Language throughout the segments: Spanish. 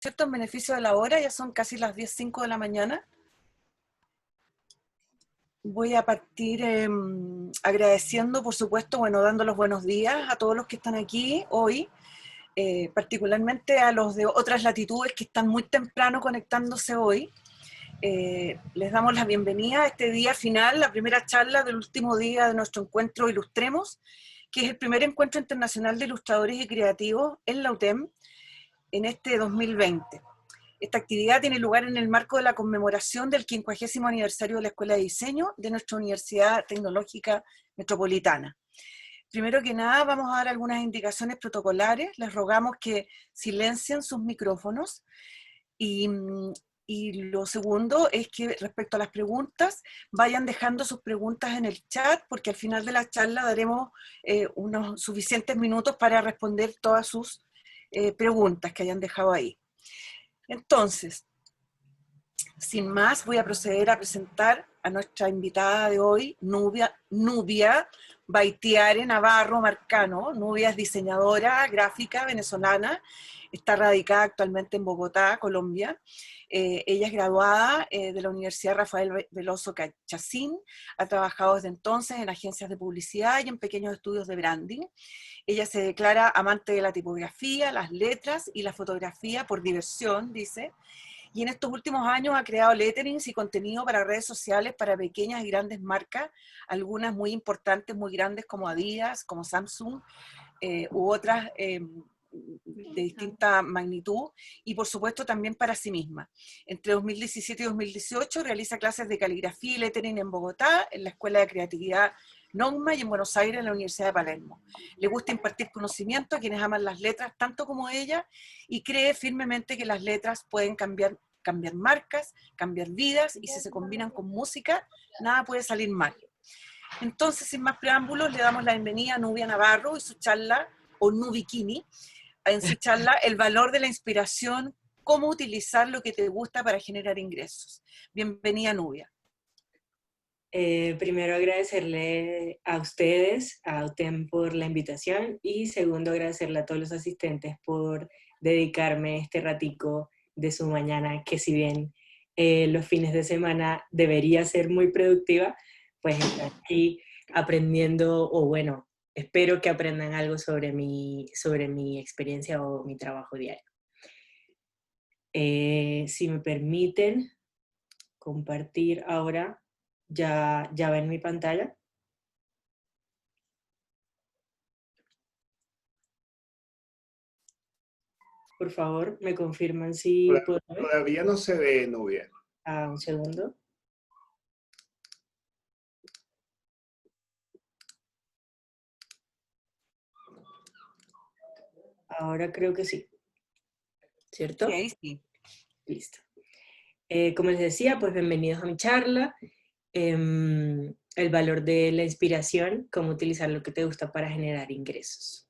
¿Cierto? En beneficio de la hora, ya son casi las 10:05 de la mañana. Voy a partir agradeciendo, por supuesto, bueno, dando los buenos días a todos los que están aquí hoy, particularmente a los de otras latitudes que están muy temprano conectándose hoy. Les damos la bienvenida a este día final, la primera charla del último día de nuestro encuentro Ilustremos, que es el primer encuentro internacional de ilustradores y creativos en la UTEM en este 2020. Esta actividad tiene lugar en el marco de la conmemoración del 50º aniversario de la Escuela de Diseño de nuestra Universidad Tecnológica Metropolitana. Primero que nada, vamos a dar algunas indicaciones protocolares. Les rogamos que silencien sus micrófonos. Y lo segundo es que respecto a las preguntas, vayan dejando sus preguntas en el chat, porque al final de la charla daremos unos suficientes minutos para responder todas sus preguntas que hayan dejado ahí. Entonces, sin más, voy a proceder a presentar a nuestra invitada de hoy, Nubia Baitiare Navarro Marcano. Nubia es diseñadora gráfica venezolana, está radicada actualmente en Bogotá, Colombia. Ella es graduada de la Universidad Rafael Veloso Chacín, ha trabajado desde entonces en agencias de publicidad y en pequeños estudios de branding. Ella se declara amante de la tipografía, las letras y la fotografía por diversión, dice, y en estos últimos años ha creado letterings y contenido para redes sociales para pequeñas y grandes marcas, algunas muy importantes, muy grandes como Adidas, como Samsung, u otras de distinta magnitud, y por supuesto también para sí misma. Entre 2017 y 2018 realiza clases de caligrafía y lettering en Bogotá, en la Escuela de Creatividad NOGMA, y en Buenos Aires, en la Universidad de Palermo. Le gusta impartir conocimiento a quienes aman las letras tanto como ella, y cree firmemente que las letras pueden cambiar marcas, cambiar vidas, y si se combinan con música, nada puede salir mal. Entonces, sin más preámbulos, le damos la bienvenida a Nubia Navarro y su charla, o Nubikini, en su charla El valor de la inspiración, cómo utilizar lo que te gusta para generar ingresos. Bienvenida, Nubia. Primero agradecerle a ustedes, a UTEM, por la invitación, y segundo agradecerle a todos los asistentes por dedicarme este ratico de su mañana, que si bien los fines de semana debería ser muy productiva, pues estoy aquí aprendiendo, o bueno, espero que aprendan algo sobre mi experiencia o mi trabajo diario. Si me permiten compartir ahora. ¿Ya ven mi pantalla? Por favor, me confirman si puedo ver. Todavía no se ve, Nubia. Un segundo. Ahora creo que sí. ¿Cierto? Sí, ahí sí. Listo. Como les decía, pues bienvenidos a mi charla. El valor de la inspiración, cómo utilizar lo que te gusta para generar ingresos.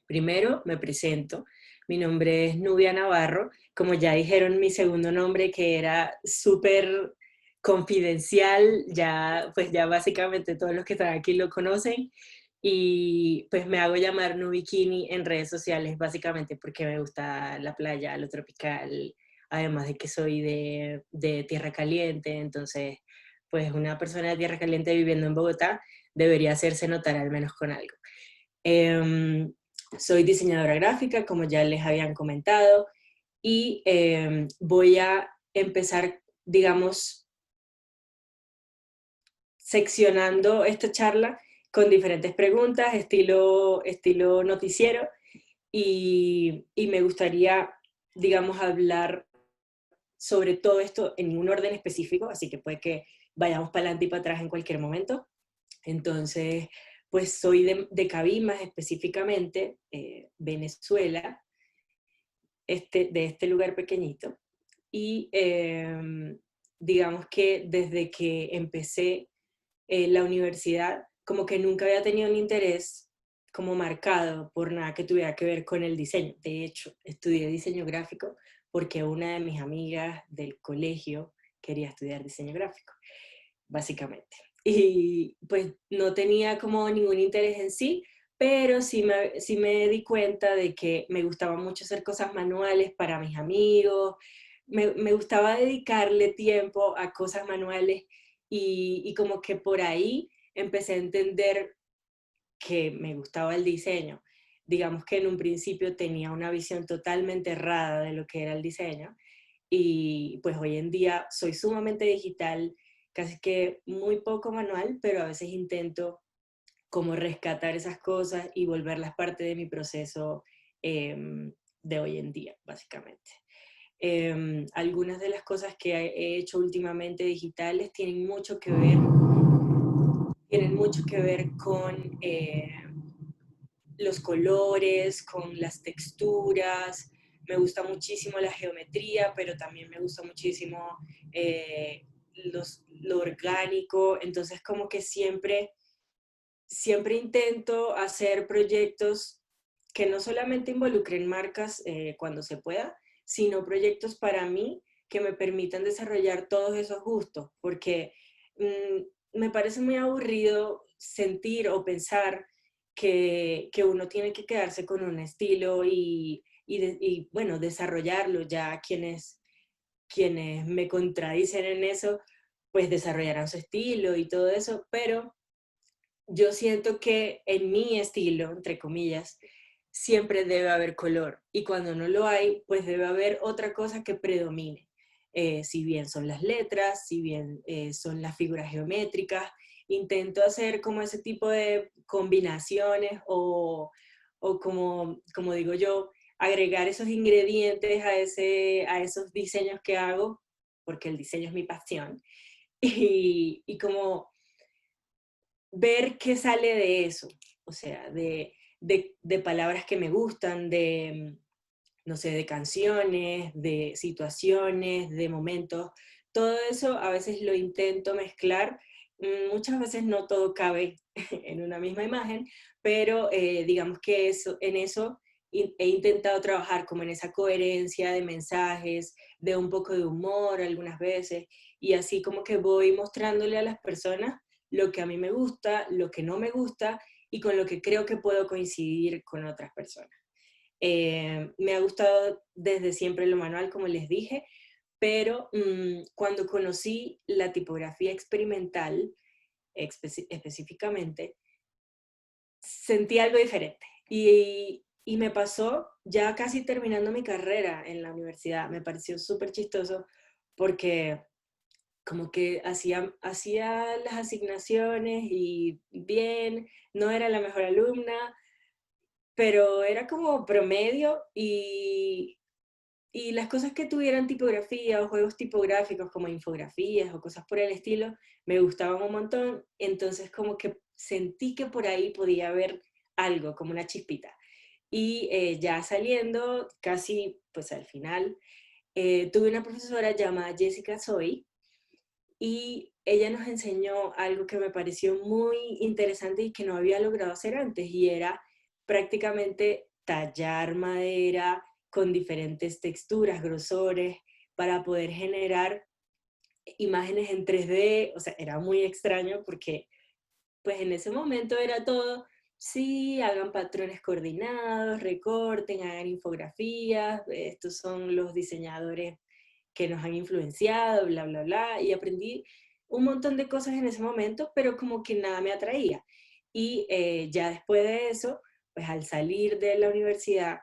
Primero me presento. Mi nombre es Nubia Navarro. Como ya dijeron mi segundo nombre, que era súper confidencial, pues ya básicamente todos los que están aquí lo conocen. Y pues me hago llamar Nubikini en redes sociales, básicamente porque me gusta la playa, lo tropical, además de que soy de Tierra Caliente. Entonces, pues una persona de Tierra Caliente viviendo en Bogotá debería hacerse notar al menos con algo. Soy diseñadora gráfica, como ya les habían comentado, y voy a empezar, digamos, seccionando esta charla con diferentes preguntas, estilo noticiero, y me gustaría, digamos, hablar sobre todo esto en un orden específico, así que puede que vayamos para adelante y para atrás en cualquier momento. Entonces, pues soy de Cabimas específicamente, Venezuela, de este lugar pequeñito, y digamos que desde que empecé la universidad, como que nunca había tenido un interés como marcado por nada que tuviera que ver con el diseño. De hecho, estudié diseño gráfico porque una de mis amigas del colegio quería estudiar diseño gráfico, básicamente. Y pues no tenía como ningún interés en sí, pero sí me di cuenta de que me gustaba mucho hacer cosas manuales para mis amigos, me gustaba dedicarle tiempo a cosas manuales y como que por ahí empecé a entender que me gustaba el diseño. Digamos que en un principio tenía una visión totalmente errada de lo que era el diseño y pues hoy en día soy sumamente digital, casi que muy poco manual, pero a veces intento como rescatar esas cosas y volverlas parte de mi proceso de hoy en día, básicamente. Algunas de las cosas que he hecho últimamente digitales tienen mucho que ver con los colores, con las texturas. Me gusta muchísimo la geometría, pero también me gusta muchísimo lo orgánico. Entonces, como que siempre intento hacer proyectos que no solamente involucren marcas cuando se pueda, sino proyectos para mí que me permitan desarrollar todos esos gustos, porque me parece muy aburrido sentir o pensar que uno tiene que quedarse con un estilo y bueno, desarrollarlo. Ya quienes me contradicen en eso, pues desarrollarán su estilo y todo eso, pero yo siento que en mi estilo, entre comillas, siempre debe haber color y cuando no lo hay, pues debe haber otra cosa que predomine. Si bien son las letras, si bien son las figuras geométricas, intento hacer como ese tipo de combinaciones o como digo yo, agregar esos ingredientes a esos diseños que hago, porque el diseño es mi pasión, y como ver qué sale de eso, o sea, de palabras que me gustan, no sé, de canciones, de situaciones, de momentos, todo eso a veces lo intento mezclar, muchas veces no todo cabe en una misma imagen, pero digamos que en eso he intentado trabajar como en esa coherencia de mensajes, de un poco de humor algunas veces, y así como que voy mostrándole a las personas lo que a mí me gusta, lo que no me gusta y con lo que creo que puedo coincidir con otras personas. Me ha gustado desde siempre lo manual, como les dije, pero cuando conocí la tipografía experimental, específicamente, sentí algo diferente. Y me pasó ya casi terminando mi carrera en la universidad. Me pareció súper chistoso porque como que hacía las asignaciones y bien, no era la mejor alumna, pero era como promedio y las cosas que tuvieran tipografía o juegos tipográficos como infografías o cosas por el estilo, me gustaban un montón, entonces como que sentí que por ahí podía haber algo, como una chispita. Y ya saliendo, casi pues al final, tuve una profesora llamada Jessica Soy, y ella nos enseñó algo que me pareció muy interesante y que no había logrado hacer antes, y era prácticamente tallar madera con diferentes texturas, grosores, para poder generar imágenes en 3D. O sea, era muy extraño porque pues en ese momento era todo, sí, hagan patrones coordinados, recorten, hagan infografías, estos son los diseñadores que nos han influenciado, bla, bla, bla, y aprendí un montón de cosas en ese momento, pero como que nada me atraía. Y ya después de eso, pues al salir de la universidad,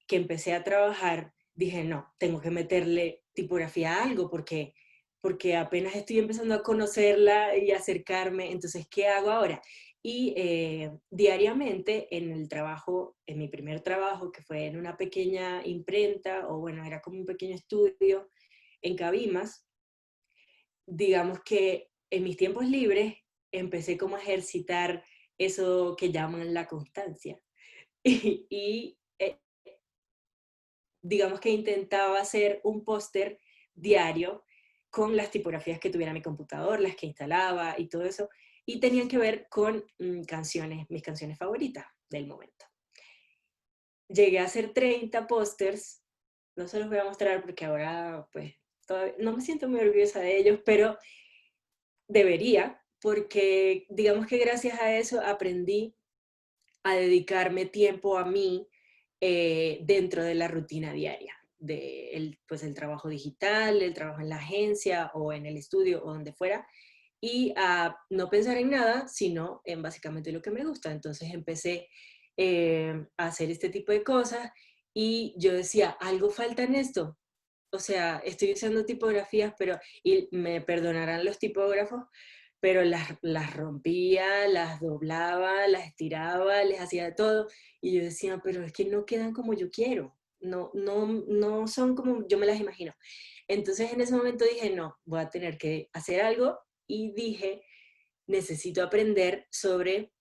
que empecé a trabajar, dije, no, tengo que meterle tipografía a algo porque apenas estoy empezando a conocerla y acercarme, entonces, ¿qué hago ahora? Y diariamente en el trabajo, en mi primer trabajo, que fue en una pequeña imprenta, o bueno, era como un pequeño estudio en Cabimas, digamos que en mis tiempos libres empecé como a ejercitar eso que llaman la constancia. Y digamos que intentaba hacer un póster diario con las tipografías que tuviera mi computador, las que instalaba y todo eso, y tenían que ver con canciones, mis canciones favoritas del momento. Llegué a hacer 30 pósters, no se los voy a mostrar porque ahora pues todavía, no me siento muy orgullosa de ellos, pero debería, porque digamos que gracias a eso aprendí a dedicarme tiempo a mí dentro de la rutina diaria, pues el trabajo digital, el trabajo en la agencia o en el estudio o donde fuera, y a no pensar en nada, sino en básicamente lo que me gusta. Entonces empecé a hacer este tipo de cosas y yo decía, algo falta en esto. O sea, estoy usando tipografías, pero, y me perdonarán los tipógrafos, pero las rompía, las doblaba, las estiraba, les hacía de todo. Y yo decía, pero es que no quedan como yo quiero. No son como yo me las imagino. Entonces en ese momento dije, no, voy a tener que hacer algo y dije, necesito aprender sobre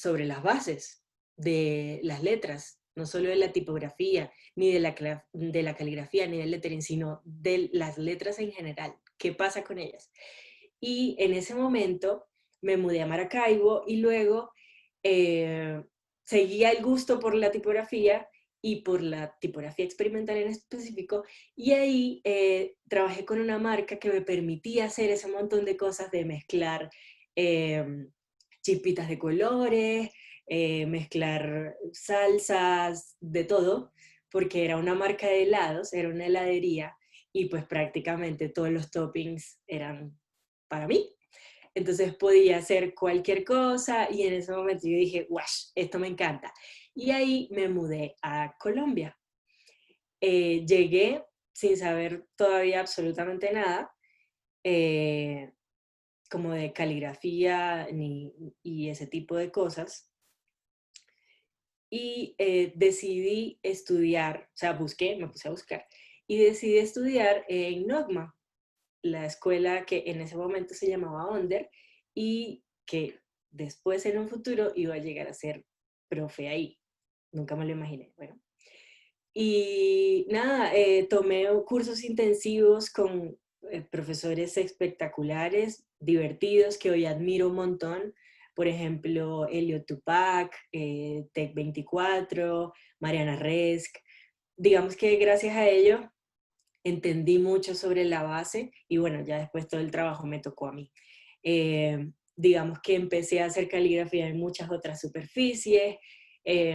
las bases de las letras, no solo de la tipografía, ni de la caligrafía, ni del lettering, sino de las letras en general. ¿Qué pasa con ellas? Y en ese momento me mudé a Maracaibo y luego eh, seguía el gusto por la tipografía y por la tipografía experimental en específico, y ahí trabajé con una marca que me permitía hacer ese montón de cosas de mezclar eh, chispitas de colores, mezclar salsas, de todo, porque era una marca de helados, era una heladería, y pues prácticamente todos los toppings eran para mí. Entonces podía hacer cualquier cosa y en ese momento yo dije, ¡wash! Esto me encanta. Y ahí me mudé a Colombia. Llegué sin saber todavía absolutamente nada, eh, como de caligrafía y ese tipo de cosas. Y decidí estudiar, o sea, me puse a buscar, y decidí estudiar en Nogma, la escuela que en ese momento se llamaba Onder y que después en un futuro iba a llegar a ser profe ahí. Nunca me lo imaginé. Bueno, y nada, tomé cursos intensivos con profesores espectaculares, divertidos, que hoy admiro un montón. Por ejemplo, Elio Tupac, Tech24, Mariana Resk. Digamos que gracias a ellos entendí mucho sobre la base y bueno, ya después todo el trabajo me tocó a mí. Digamos que empecé a hacer caligrafía en muchas otras superficies,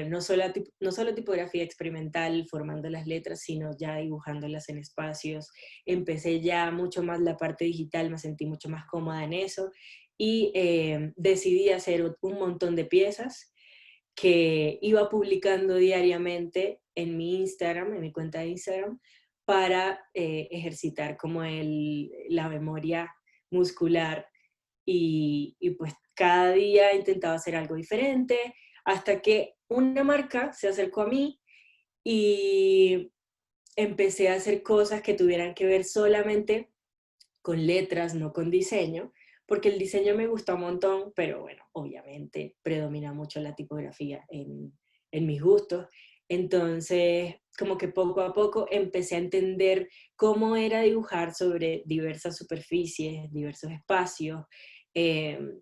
no solo tipografía experimental formando las letras, sino ya dibujándolas en espacios. Empecé ya mucho más la parte digital, me sentí mucho más cómoda en eso y decidí hacer un montón de piezas que iba publicando diariamente en mi Instagram, en mi cuenta de Instagram, para ejercitar como la memoria muscular y pues cada día intentaba hacer algo diferente hasta que una marca se acercó a mí y empecé a hacer cosas que tuvieran que ver solamente con letras, no con diseño, porque el diseño me gusta un montón, pero bueno, obviamente predomina mucho la tipografía en mis gustos. Entonces, como que poco a poco empecé a entender cómo era dibujar sobre diversas superficies, diversos espacios,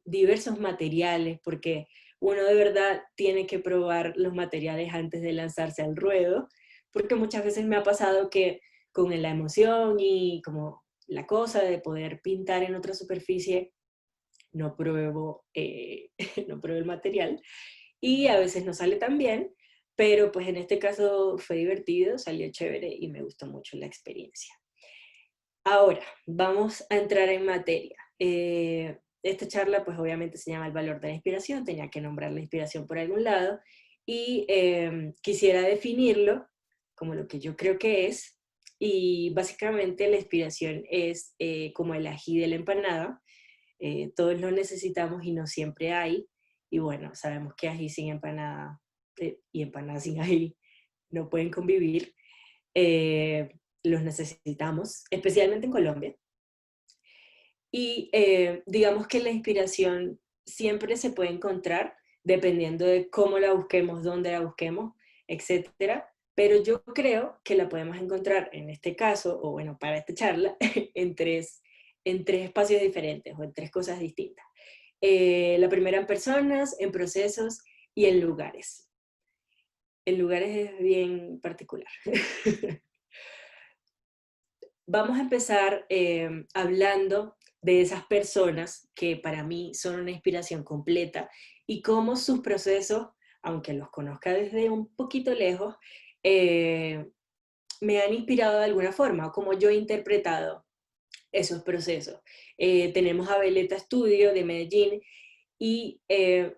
diversos materiales, porque uno de verdad tiene que probar los materiales antes de lanzarse al ruedo, porque muchas veces me ha pasado que con la emoción y como la cosa de poder pintar en otra superficie, no pruebo, no pruebo el material y a veces no sale tan bien, pero pues en este caso fue divertido, salió chévere y me gustó mucho la experiencia. Ahora, vamos a entrar en materia. Esta charla pues obviamente se llama El valor de la inspiración, tenía que nombrar la inspiración por algún lado y quisiera definirlo como lo que yo creo que es, y básicamente la inspiración es como el ají de la empanada. Todos lo necesitamos y no siempre hay, y bueno, sabemos que ají sin empanada y empanada sin ají no pueden convivir. Eh, los necesitamos, especialmente en Colombia. Y digamos que la inspiración siempre se puede encontrar dependiendo de cómo la busquemos, dónde la busquemos, etcétera. Pero yo creo que la podemos encontrar en este caso, o bueno, para esta charla, en tres espacios diferentes o en tres cosas distintas. La primera en personas, en procesos y en lugares. En lugares es bien particular. Vamos a empezar hablando de esas personas que para mí son una inspiración completa y cómo sus procesos, aunque los conozca desde un poquito lejos, me han inspirado de alguna forma, como yo he interpretado esos procesos. Tenemos a Veleta Studio de Medellín y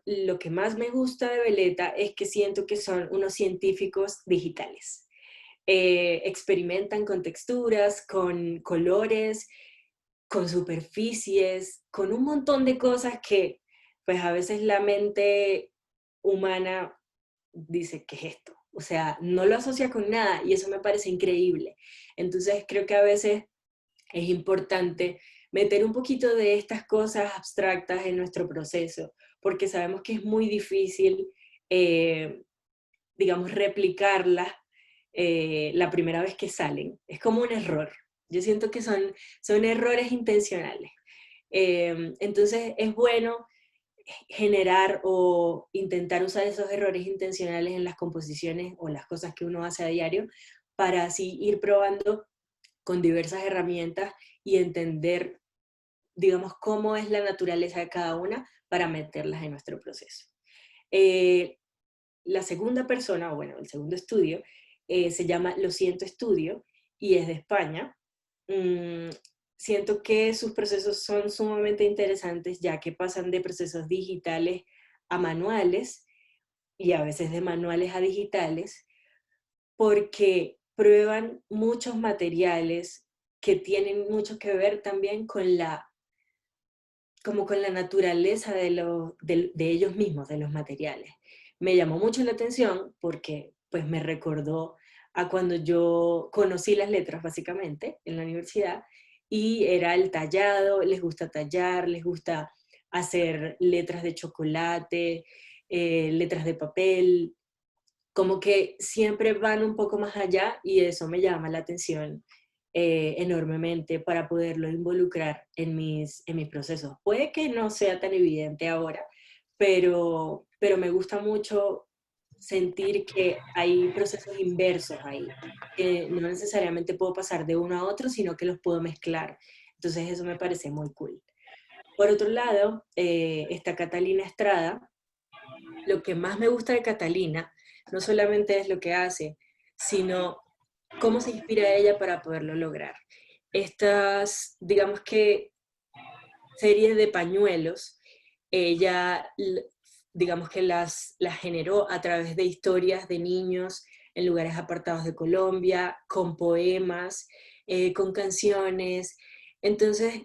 lo que más me gusta de Veleta es que siento que son unos científicos digitales. Experimentan con texturas, con colores, con superficies, con un montón de cosas que pues a veces la mente humana dice, ¿qué es esto? O sea, no lo asocia con nada y eso me parece increíble. Entonces creo que a veces es importante meter un poquito de estas cosas abstractas en nuestro proceso, porque sabemos que es muy difícil, eh, digamos, replicarlas la primera vez que salen. Es como un error. Yo siento que son errores intencionales. Entonces es bueno generar o intentar usar esos errores intencionales en las composiciones o las cosas que uno hace a diario para así ir probando con diversas herramientas y entender, digamos, cómo es la naturaleza de cada una para meterlas en nuestro proceso. Eh, la segunda persona, o bueno, el segundo estudio, se llama Lo Siento Estudio y es de España. Mm, siento que sus procesos son sumamente interesantes ya que pasan de procesos digitales a manuales y a veces de manuales a digitales porque prueban muchos materiales que tienen mucho que ver también con como con la naturaleza de ellos mismos, de los materiales. Me llamó mucho la atención porque pues me recordó a cuando yo conocí las letras básicamente en la universidad y era el tallado, les gusta tallar, les gusta hacer letras de chocolate, letras de papel, como que siempre van un poco más allá y eso me llama la atención enormemente para poderlo involucrar en mis procesos. Puede que no sea tan evidente ahora, pero me gusta mucho sentir que hay procesos inversos ahí, que no necesariamente puedo pasar de uno a otro, sino que los puedo mezclar. Entonces eso me parece muy cool. Por otro lado, está Catalina Estrada. Lo que más me gusta de Catalina no solamente es lo que hace, sino cómo se inspira ella para poderlo lograr. Estas, digamos que, series de pañuelos, ella, digamos que las generó a través de historias de niños en lugares apartados de Colombia, con poemas, con canciones. Entonces,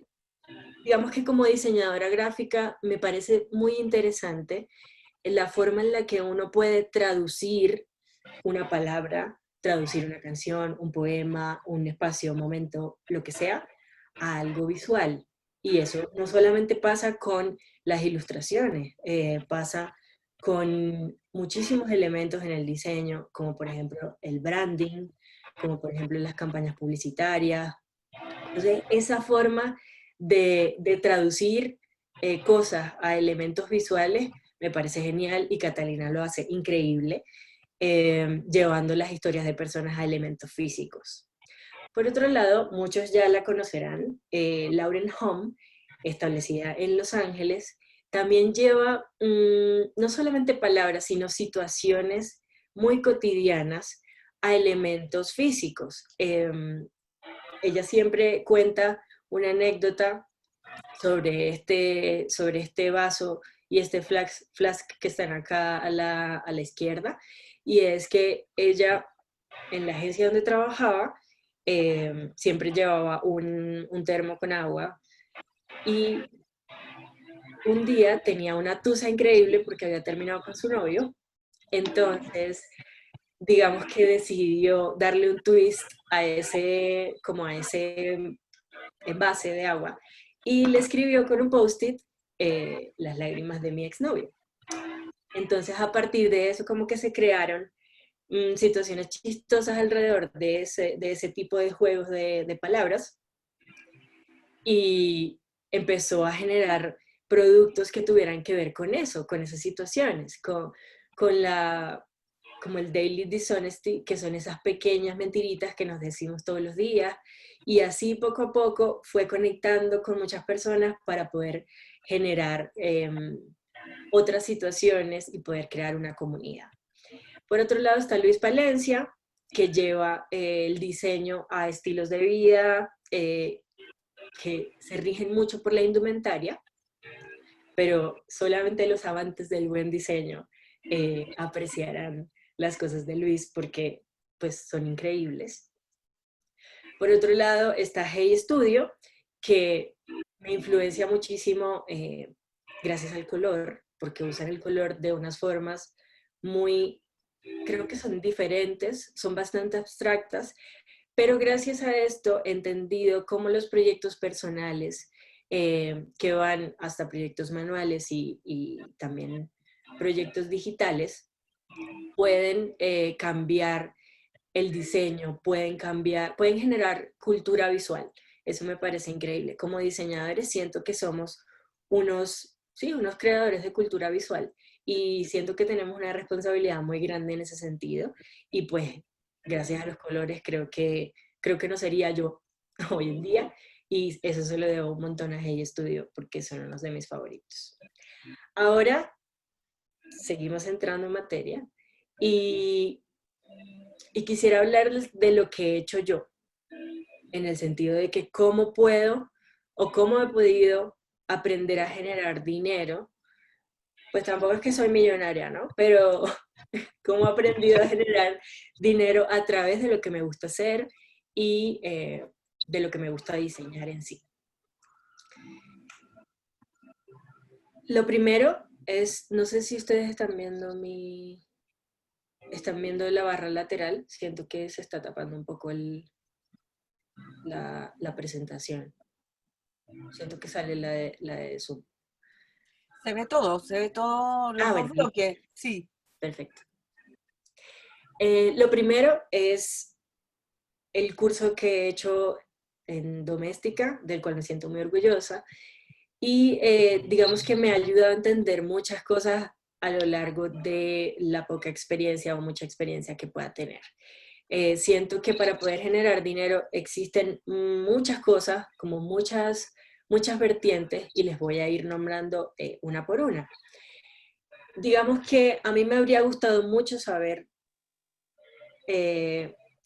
digamos que como diseñadora gráfica me parece muy interesante la forma en la que uno puede traducir una palabra, traducir una canción, un poema, un espacio, un momento, lo que sea, a algo visual. Y eso no solamente pasa con las ilustraciones, pasa con muchísimos elementos en el diseño, como por ejemplo el branding, como por ejemplo las campañas publicitarias. Entonces, esa forma de traducir cosas a elementos visuales me parece genial y Catalina lo hace increíble, llevando las historias de personas a elementos físicos. Por otro lado, muchos ya la conocerán, Lauren Home, establecida en Los Ángeles, también lleva no solamente palabras, sino situaciones muy cotidianas a elementos físicos. Ella siempre cuenta una anécdota sobre este vaso y este flask que están acá a la izquierda, y es que ella en la agencia donde trabajaba siempre llevaba un termo con agua y un día tenía una tusa increíble porque había terminado con su novio, entonces digamos que decidió darle un twist a ese, como a ese envase de agua y le escribió con un post-it las lágrimas de mi exnovio. Entonces a partir de eso como que se crearon situaciones chistosas alrededor de ese tipo de juegos de palabras y empezó a generar productos que tuvieran que ver con eso, con esas situaciones, con la como el daily dishonesty, que son esas pequeñas mentiritas que nos decimos todos los días, y así poco a poco fue conectando con muchas personas para poder generar otras situaciones y poder crear una comunidad. Por otro lado está Luis Palencia, que lleva el diseño a estilos de vida que se rigen mucho por la indumentaria, pero solamente los amantes del buen diseño apreciarán las cosas de Luis porque pues son increíbles. Por otro lado está Hey Studio, que me influencia muchísimo gracias al color, porque usan el color de unas formas muy, creo que son diferentes, son bastante abstractas, pero gracias a esto he entendido cómo los proyectos personales, que van hasta proyectos manuales y también proyectos digitales, pueden cambiar el diseño, pueden generar cultura visual. Eso me parece increíble. Como diseñadores siento que somos unos creadores de cultura visual y siento que tenemos una responsabilidad muy grande en ese sentido y pues gracias a los colores creo que no sería yo hoy en día y eso se lo debo un montón a Hey Studio porque son unos de mis favoritos. Ahora seguimos entrando en materia y quisiera hablarles de lo que he hecho yo, en el sentido de que cómo puedo o cómo he podido aprender a generar dinero. Pues tampoco es que soy millonaria, ¿no? Pero cómo he aprendido a generar dinero a través de lo que me gusta hacer y de lo que me gusta diseñar en sí. Lo primero es, no sé si ustedes están viendo la barra lateral, siento que se está tapando un poco la presentación. Siento que sale la de Zoom. Se ve todo, los dos Bueno, bloques, sí. perfecto. Lo primero es el curso que he hecho en doméstica, del cual me siento muy orgullosa, y digamos que me ha ayudado a entender muchas cosas a lo largo de la poca experiencia o mucha experiencia que pueda tener. Siento que para poder generar dinero existen muchas cosas, como muchas vertientes, y les voy a ir nombrando una por una. Digamos que a mí me habría gustado mucho saber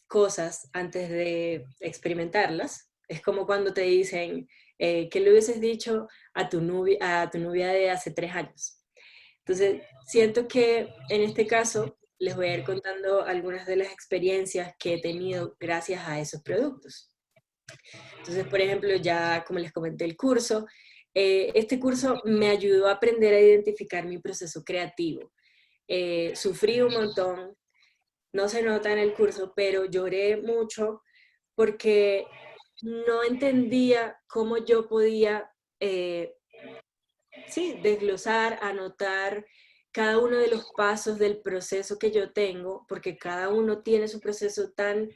cosas antes de experimentarlas. Es como cuando te dicen, ¿qué le hubieses dicho a tu novia de hace 3 años? Entonces, siento que en este caso les voy a ir contando algunas de las experiencias que he tenido gracias a esos productos. Entonces, por ejemplo, ya como les comenté el curso, este curso me ayudó a aprender a identificar mi proceso creativo. Sufrí un montón, no se nota en el curso, pero lloré mucho porque no entendía cómo yo podía, desglosar, anotar cada uno de los pasos del proceso que yo tengo, porque cada uno tiene su proceso tan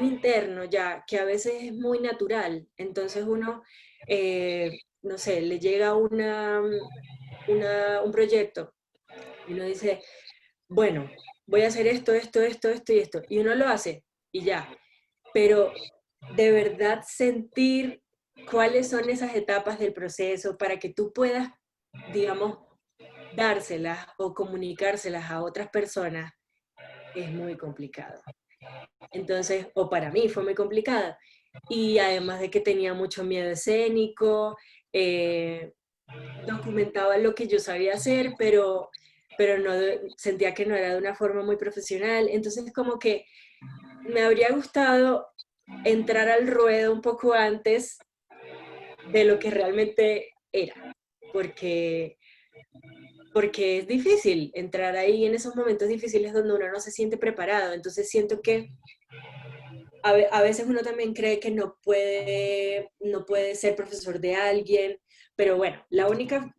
interno ya, que a veces es muy natural. Entonces uno, no sé, le llega un proyecto y uno dice, bueno, voy a hacer esto, esto, esto, esto y esto. Y uno lo hace y ya. Pero de verdad sentir cuáles son esas etapas del proceso para que tú puedas, digamos, dárselas o comunicárselas a otras personas es muy complicado. Entonces, o para mí fue muy complicada. Y además de que tenía mucho miedo escénico, documentaba lo que yo sabía hacer, pero no, sentía que no era de una forma muy profesional. Entonces, como que me habría gustado entrar al ruedo un poco antes de lo que realmente era, porque es difícil entrar ahí en esos momentos difíciles donde uno no se siente preparado. Entonces siento que a veces uno también cree que no puede ser profesor de alguien, pero bueno, la única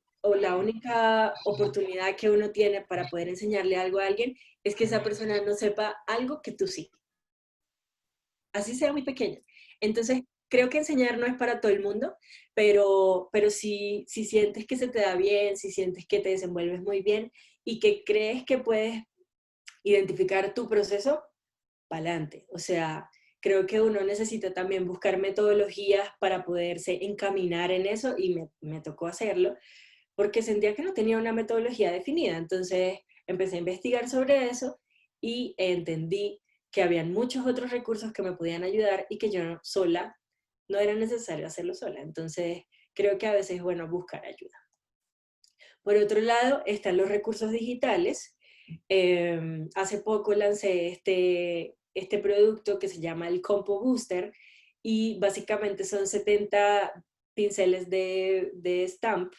oportunidad que uno tiene para poder enseñarle algo a alguien es que esa persona no sepa algo que tú sí. Así sea muy pequeño. Entonces, creo que enseñar no es para todo el mundo, pero si sientes que se te da bien, si sientes que te desenvuelves muy bien y que crees que puedes identificar tu proceso, para adelante. O sea, creo que uno necesita también buscar metodologías para poderse encaminar en eso y me tocó hacerlo porque sentía que no tenía una metodología definida. Entonces empecé a investigar sobre eso y entendí que habían muchos otros recursos que me podían ayudar y que yo sola no era necesario hacerlo sola. Entonces creo que a veces es bueno buscar ayuda. Por otro lado, están los recursos digitales. Hace poco lancé este producto que se llama el Compo Booster y básicamente son 70 pinceles de stamp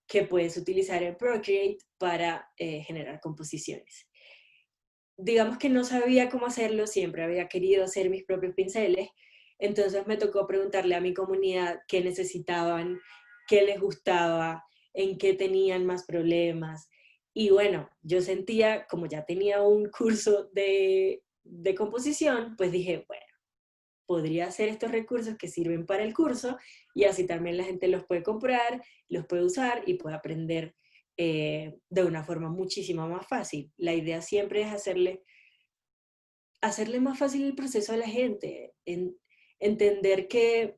que puedes utilizar en Procreate para generar composiciones. Digamos que no sabía cómo hacerlo, siempre había querido hacer mis propios pinceles, entonces me tocó preguntarle a mi comunidad qué necesitaban, qué les gustaba, en qué tenían más problemas. Y bueno, yo sentía, como ya tenía un curso de composición, pues dije, bueno, podría hacer estos recursos que sirven para el curso y así también la gente los puede comprar, los puede usar y puede aprender de una forma muchísimo más fácil. La idea siempre es hacerle más fácil el proceso a la gente, entender que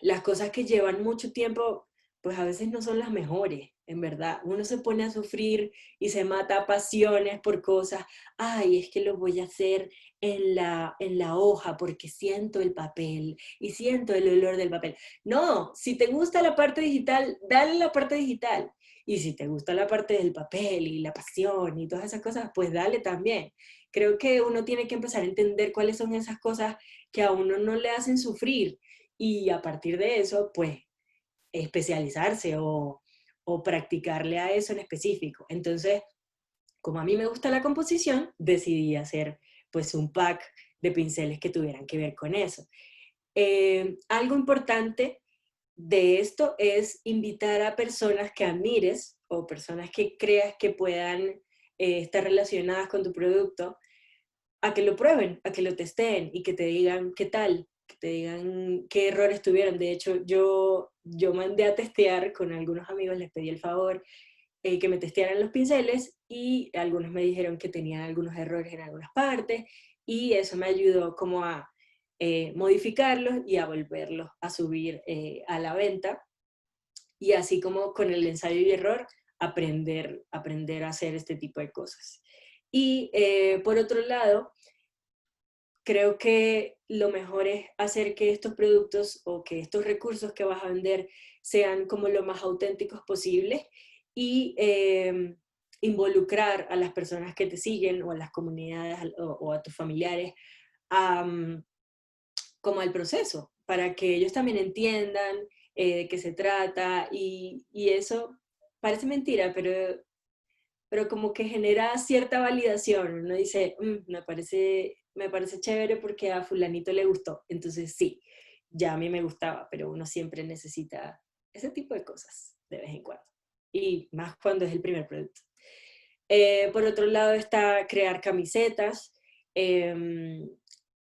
las cosas que llevan mucho tiempo, pues a veces no son las mejores, en verdad. Uno se pone a sufrir y se mata a pasiones por cosas. Ay, es que lo voy a hacer en la hoja porque siento el papel y siento el olor del papel. No, si te gusta la parte digital, dale la parte digital. Y si te gusta la parte del papel y la pasión y todas esas cosas, pues dale también. Creo que uno tiene que empezar a entender cuáles son esas cosas que a uno no le hacen sufrir y a partir de eso, pues, especializarse o practicarle a eso en específico. Entonces, como a mí me gusta la composición, decidí hacer pues un pack de pinceles que tuvieran que ver con eso. Algo importante de esto es invitar a personas que admires o personas que creas que puedan estar relacionadas con tu producto a que lo prueben, a que lo testeen y que te digan qué tal, que te digan qué errores tuvieron. De hecho, yo mandé a testear con algunos amigos, les pedí el favor que me testearan los pinceles y algunos me dijeron que tenían algunos errores en algunas partes y eso me ayudó como a modificarlos y a volverlos a subir a la venta y así como con el ensayo y error aprender a hacer este tipo de cosas. Y por otro lado, creo que lo mejor es hacer que estos productos o que estos recursos que vas a vender sean como lo más auténticos posibles y involucrar a las personas que te siguen o a las comunidades o a tus familiares como al proceso, para que ellos también entiendan de qué se trata y eso parece mentira, pero como que genera cierta validación. Uno dice, me parece chévere porque a fulanito le gustó. Entonces sí, ya a mí me gustaba, pero uno siempre necesita ese tipo de cosas de vez en cuando. Y más cuando es el primer producto. Por otro lado está crear camisetas.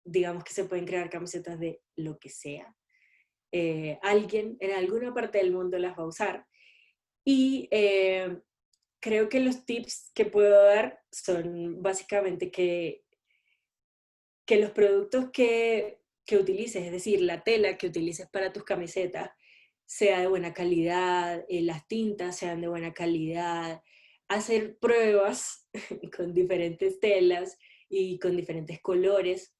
Digamos que se pueden crear camisetas de lo que sea. Alguien en alguna parte del mundo las va a usar. Y creo que los tips que puedo dar son básicamente que los productos que utilices, es decir, la tela que utilices para tus camisetas, sea de buena calidad, las tintas sean de buena calidad, hacer pruebas con diferentes telas y con diferentes colores,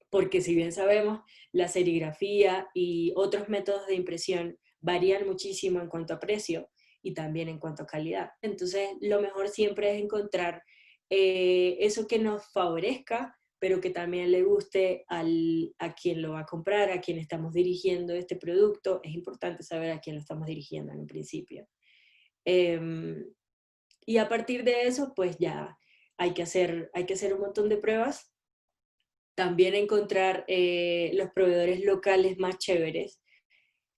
porque si bien sabemos, la serigrafía y otros métodos de impresión varían muchísimo en cuanto a precio, y también en cuanto a calidad. Entonces, lo mejor siempre es encontrar eso que nos favorezca, pero que también le guste a quien lo va a comprar, a quien estamos dirigiendo este producto. Es importante saber a quién lo estamos dirigiendo en un principio. Y a partir de eso, pues ya hay que hacer un montón de pruebas. También encontrar los proveedores locales más chéveres.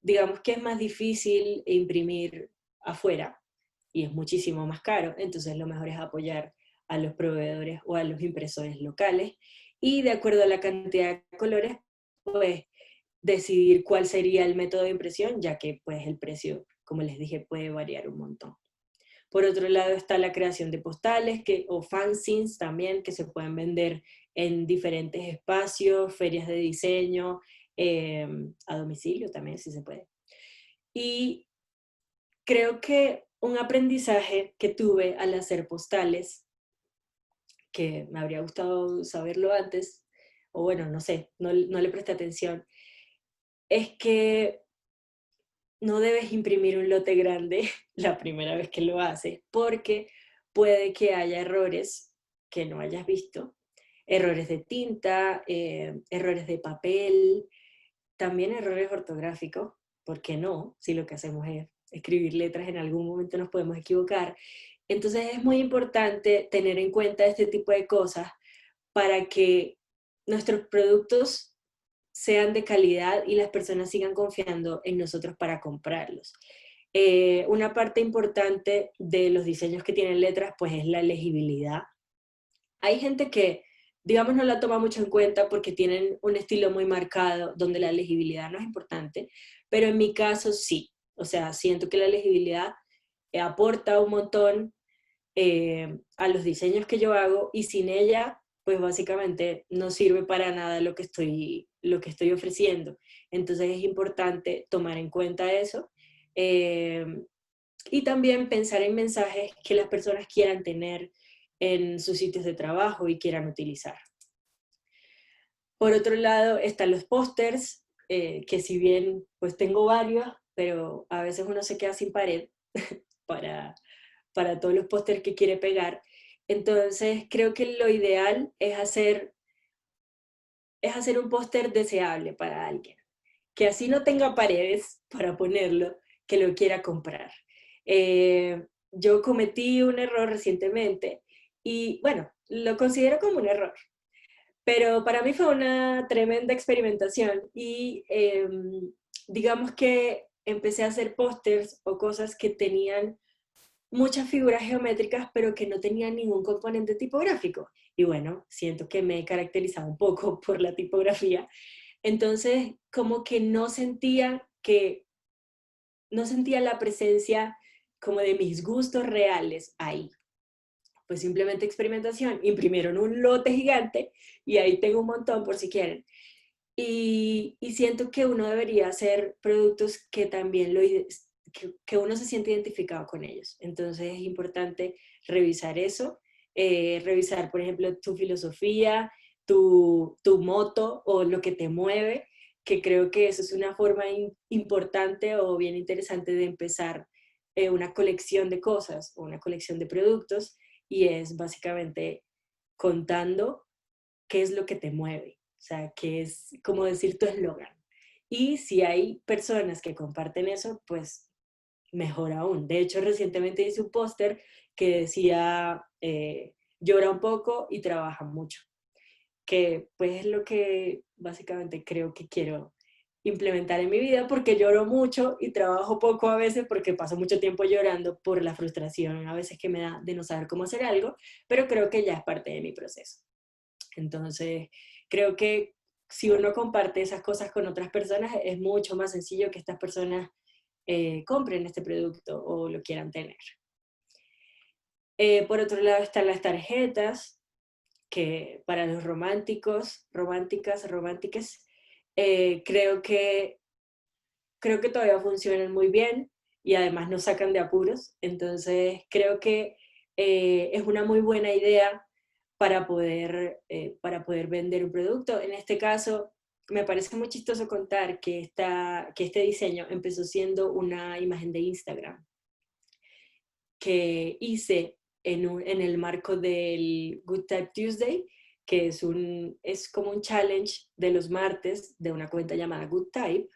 Digamos que es más difícil imprimir afuera y es muchísimo más caro, entonces lo mejor es apoyar a los proveedores o a los impresores locales y de acuerdo a la cantidad de colores, pues decidir cuál sería el método de impresión, ya que pues el precio, como les dije, puede variar un montón. Por otro lado está la creación de postales o fanzines también, que se pueden vender en diferentes espacios, ferias de diseño, a domicilio también, si se puede. Y creo que un aprendizaje que tuve al hacer postales, que me habría gustado saberlo antes, o bueno, no sé, no le presté atención, es que no debes imprimir un lote grande la primera vez que lo haces, porque puede que haya errores que no hayas visto, errores de tinta, errores de papel, también errores ortográficos, ¿por qué no? Si lo que hacemos es escribir letras, en algún momento nos podemos equivocar. Entonces es muy importante tener en cuenta este tipo de cosas para que nuestros productos sean de calidad y las personas sigan confiando en nosotros para comprarlos. Una parte importante de los diseños que tienen letras pues es la legibilidad. Hay gente que, digamos, no la toma mucho en cuenta porque tienen un estilo muy marcado donde la legibilidad no es importante, pero en mi caso sí. O sea, siento que la legibilidad aporta un montón a los diseños que yo hago y sin ella, pues básicamente no sirve para nada lo que estoy ofreciendo. Entonces es importante tomar en cuenta eso eh, y también pensar en mensajes que las personas quieran tener en sus sitios de trabajo y quieran utilizar. Por otro lado están los pósters, que si bien pues tengo varios, pero a veces uno se queda sin pared para, para todos los pósters que quiere pegar. Entonces creo que lo ideal es hacer un póster deseable para alguien, que así no tenga paredes para ponerlo, que lo quiera comprar. Yo cometí un error recientemente y bueno, lo considero como un error, pero para mí fue una tremenda experimentación y digamos que empecé a hacer pósters o cosas que tenían muchas figuras geométricas, pero que no tenían ningún componente tipográfico. Y bueno, siento que me he caracterizado un poco por la tipografía. Entonces, como que no sentía la presencia como de mis gustos reales ahí. Pues simplemente experimentación. Imprimieron un lote gigante y ahí tengo un montón por si quieren. Y siento que uno debería hacer productos que también que uno se siente identificado con ellos. Entonces es importante revisar eso, revisar, por ejemplo, tu filosofía, tu moto o lo que te mueve, que creo que eso es una forma importante o bien interesante de empezar una colección de cosas o una colección de productos, y es básicamente contando qué es lo que te mueve, o sea, qué es como decir tu eslogan. Y si hay personas que comparten eso, pues mejor aún. De hecho, recientemente hice un póster que decía, llora un poco y trabaja mucho, que pues es lo que básicamente creo que quiero implementar en mi vida, porque lloro mucho y trabajo poco a veces porque paso mucho tiempo llorando por la frustración a veces que me da de no saber cómo hacer algo, pero creo que ya es parte de mi proceso. Entonces, creo que si uno comparte esas cosas con otras personas, es mucho más sencillo que estas personas compren este producto o lo quieran tener. Por otro lado están las tarjetas, que para los románticos, románticas, románticas, creo que todavía funcionan muy bien y además nos sacan de apuros. Entonces, creo que es una muy buena idea para poder vender un producto. En este caso, me parece muy chistoso contar que este diseño empezó siendo una imagen de Instagram que hice en el marco del Good Type Tuesday, que es como un challenge de los martes de una cuenta llamada Good Type.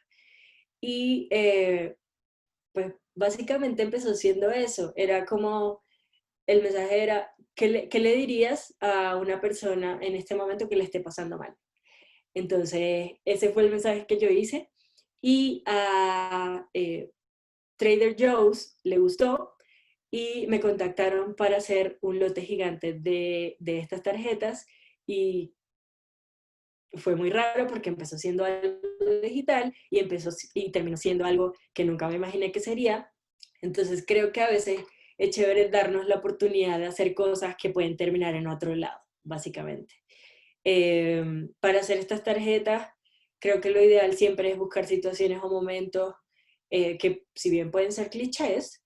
Y pues básicamente empezó siendo eso, era como, el mensaje era, ¿qué le dirías a una persona en este momento que le esté pasando mal? Entonces, ese fue el mensaje que yo hice y a Trader Joe's le gustó y me contactaron para hacer un lote gigante de estas tarjetas y fue muy raro porque empezó siendo algo digital y terminó siendo algo que nunca me imaginé que sería. Entonces creo que a veces es chévere darnos la oportunidad de hacer cosas que pueden terminar en otro lado, básicamente. Para hacer estas tarjetas, creo que lo ideal siempre es buscar situaciones o momentos que, si bien pueden ser clichés,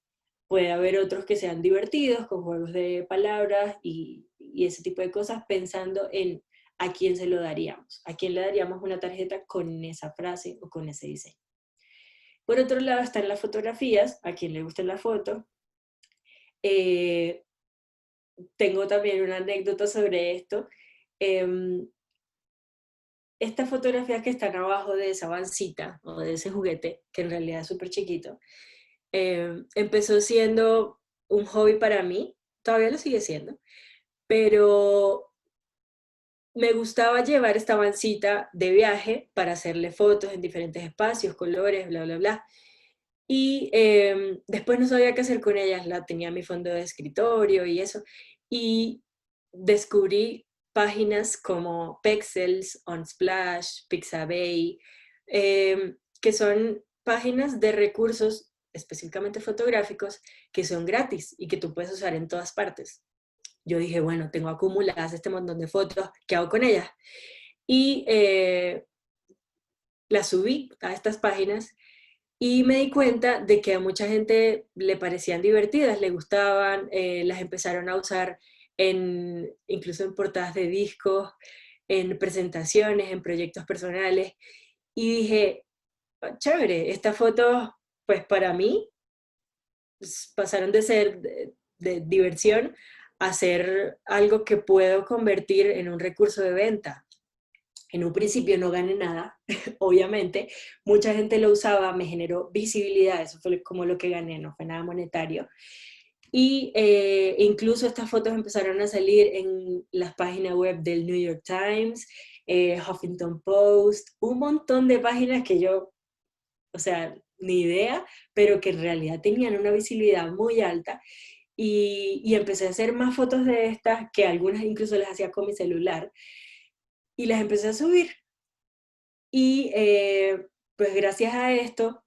puede haber otros que sean divertidos, con juegos de palabras y ese tipo de cosas, pensando en a quién se lo daríamos, a quién le daríamos una tarjeta con esa frase o con ese diseño. Por otro lado están las fotografías, a quien le gustan las fotos. Tengo también una anécdota sobre esto. Estas fotografías que están abajo de esa bancita o de ese juguete, que en realidad es súper chiquito, empezó siendo un hobby para mí, todavía lo sigue siendo, pero me gustaba llevar esta bancita de viaje para hacerle fotos en diferentes espacios, colores, bla, bla, bla. Y después no sabía qué hacer con ellas, la tenía en mi fondo de escritorio y eso. Y descubrí páginas como Pexels, Unsplash, Pixabay, que son páginas de recursos específicamente fotográficos que son gratis y que tú puedes usar en todas partes. Yo dije, bueno, tengo acumuladas este montón de fotos, ¿qué hago con ellas? Y las subí a estas páginas y me di cuenta de que a mucha gente le parecían divertidas, le gustaban, las empezaron a usar incluso en portadas de discos, en presentaciones, en proyectos personales. Y dije, "Ah, chévere, estas fotos, pues para mí, pasaron de ser de diversión a ser algo que puedo convertir en un recurso de venta. En un principio no gané nada, obviamente, mucha gente lo usaba, me generó visibilidad, eso fue como lo que gané, no fue nada monetario. Y incluso estas fotos empezaron a salir en las páginas web del New York Times, Huffington Post, un montón de páginas que yo, o sea, ni idea, pero que en realidad tenían una visibilidad muy alta. Y empecé a hacer más fotos de estas, que algunas incluso las hacía con mi celular, y las empecé a subir. Y pues gracias a esto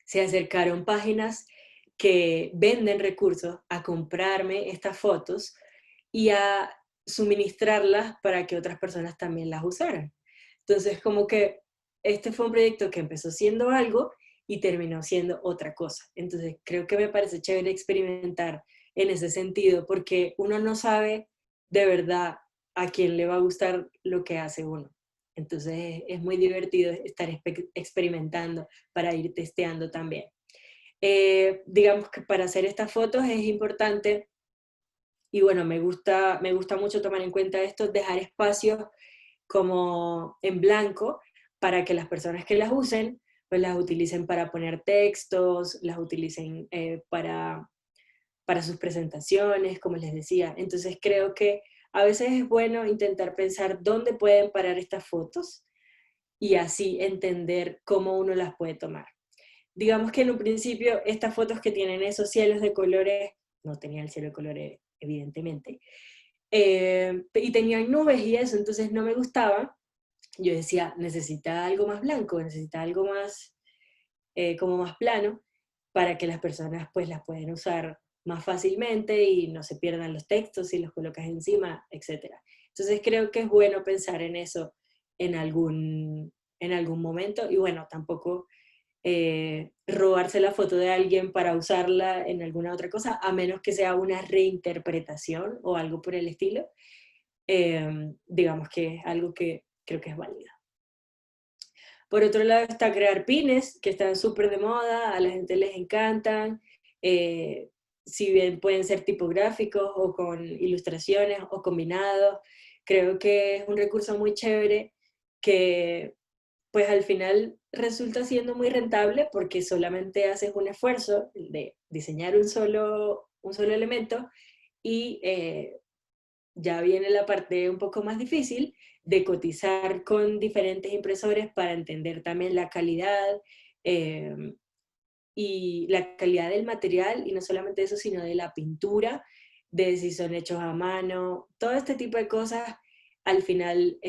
se acercaron páginas que venden recursos a comprarme estas fotos y a suministrarlas para que otras personas también las usaran. Entonces, como que este fue un proyecto que empezó siendo algo y terminó siendo otra cosa. Entonces, creo que me parece chévere experimentar en ese sentido, porque uno no sabe de verdad a quién le va a gustar lo que hace uno. Entonces, es muy divertido estar experimentando para ir testeando también. Digamos que para hacer estas fotos es importante, y bueno, me gusta mucho tomar en cuenta esto, dejar espacios como en blanco para que las personas que las usen, pues las utilicen para poner textos, las utilicen para sus presentaciones, como les decía. Entonces creo que a veces es bueno intentar pensar dónde pueden parar estas fotos y así entender cómo uno las puede tomar. Digamos que en un principio estas fotos que tienen esos cielos de colores, no tenían el cielo de colores evidentemente, y tenían nubes y eso, entonces no me gustaba. Yo decía, necesita algo más blanco, necesita algo más, como más plano, para que las personas pues las puedan usar más fácilmente y no se pierdan los textos si los colocas encima, etc. Entonces creo que es bueno pensar en eso en algún momento y bueno, tampoco robarse la foto de alguien para usarla en alguna otra cosa, a menos que sea una reinterpretación o algo por el estilo. Digamos que es algo que creo que es válido. Por otro lado está crear pines, que están súper de moda, a la gente les encantan, si bien pueden ser tipográficos o con ilustraciones o combinados, creo que es un recurso muy chévere que pues al final resulta siendo muy rentable porque solamente haces un esfuerzo de diseñar un solo elemento y ya viene la parte un poco más difícil de cotizar con diferentes impresores para entender también la calidad eh, y la calidad del material, y no solamente eso, sino de la pintura, de si son hechos a mano, todo este tipo de cosas al final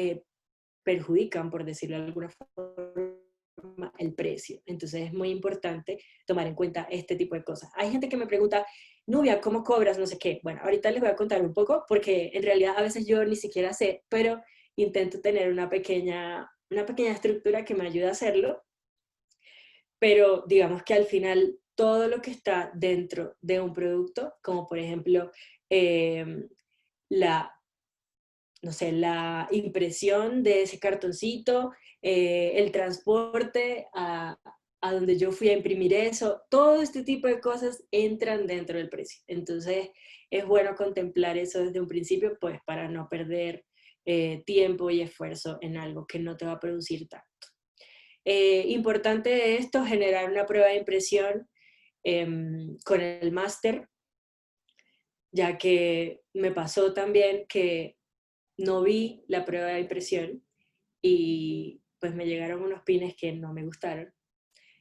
perjudican, por decirlo de alguna forma, el precio. Entonces es muy importante tomar en cuenta este tipo de cosas. Hay gente que me pregunta, Nubia, ¿cómo cobras? No sé qué. Bueno, ahorita les voy a contar un poco, porque en realidad a veces yo ni siquiera sé, pero intento tener una pequeña estructura que me ayude a hacerlo, pero digamos que al final todo lo que está dentro de un producto, como por ejemplo la, no sé, la impresión de ese cartoncito, el transporte a donde yo fui a imprimir eso, todo este tipo de cosas entran dentro del precio. Entonces es bueno contemplar eso desde un principio, pues para no perder tiempo y esfuerzo en algo que no te va a producir tanto. Importante de esto, generar una prueba de impresión con el máster, ya que me pasó también que no vi la prueba de impresión y pues me llegaron unos pines que no me gustaron.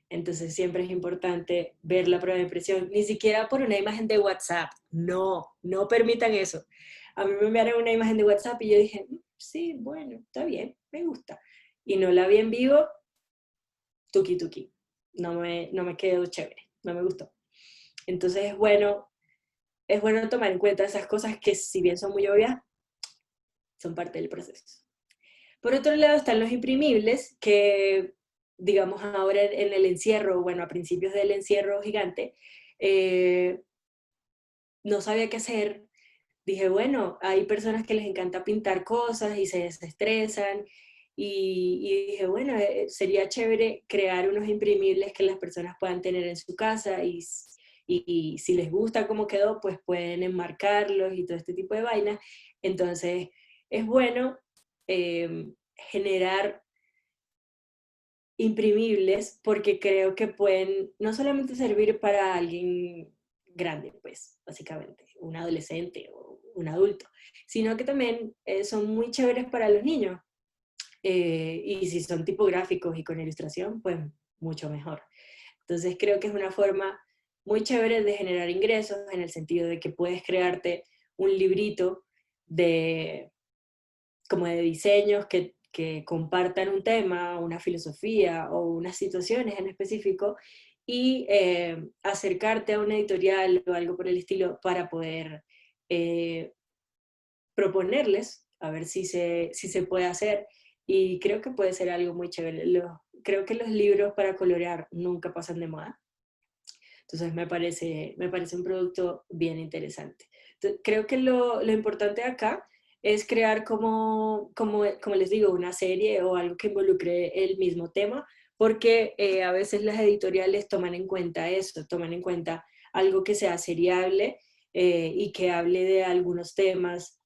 Entonces siempre es importante ver la prueba de impresión, ni siquiera por una imagen de WhatsApp. No, no permitan eso. A mí me enviaron una imagen de WhatsApp y yo dije, sí, bueno, está bien, me gusta. Y no la vi en vivo, tuki tuki. No me quedó chévere, no me gustó. Entonces es bueno tomar en cuenta esas cosas que si bien son muy obvias, son parte del proceso. Por otro lado están los imprimibles, que digamos ahora en el encierro, bueno, a principios del encierro gigante, eh, no sabía qué hacer. Dije, bueno, hay personas que les encanta pintar cosas y se desestresan. Y dije, bueno, sería chévere crear unos imprimibles que las personas puedan tener en su casa y si les gusta cómo quedó, pues pueden enmarcarlos y todo este tipo de vainas. Entonces, es bueno generar imprimibles porque creo que pueden no solamente servir para alguien grande, pues básicamente, un adolescente o un adulto, sino que también son muy chéveres para los niños. Y si son tipográficos y con ilustración, pues mucho mejor. Entonces creo que es una forma muy chévere de generar ingresos en el sentido de que puedes crearte un librito de como de diseños que compartan un tema, una filosofía o unas situaciones en específico y acercarte a una editorial o algo por el estilo para poder eh, proponerles a ver si se puede hacer y creo que puede ser algo muy chévere. Creo que los libros para colorear nunca pasan de moda, entonces me parece un producto bien interesante. Entonces, creo que lo importante acá es crear como les digo, una serie o algo que involucre el mismo tema, porque a veces las editoriales toman en cuenta eso, toman en cuenta algo que sea seriable y que hable de algunos temas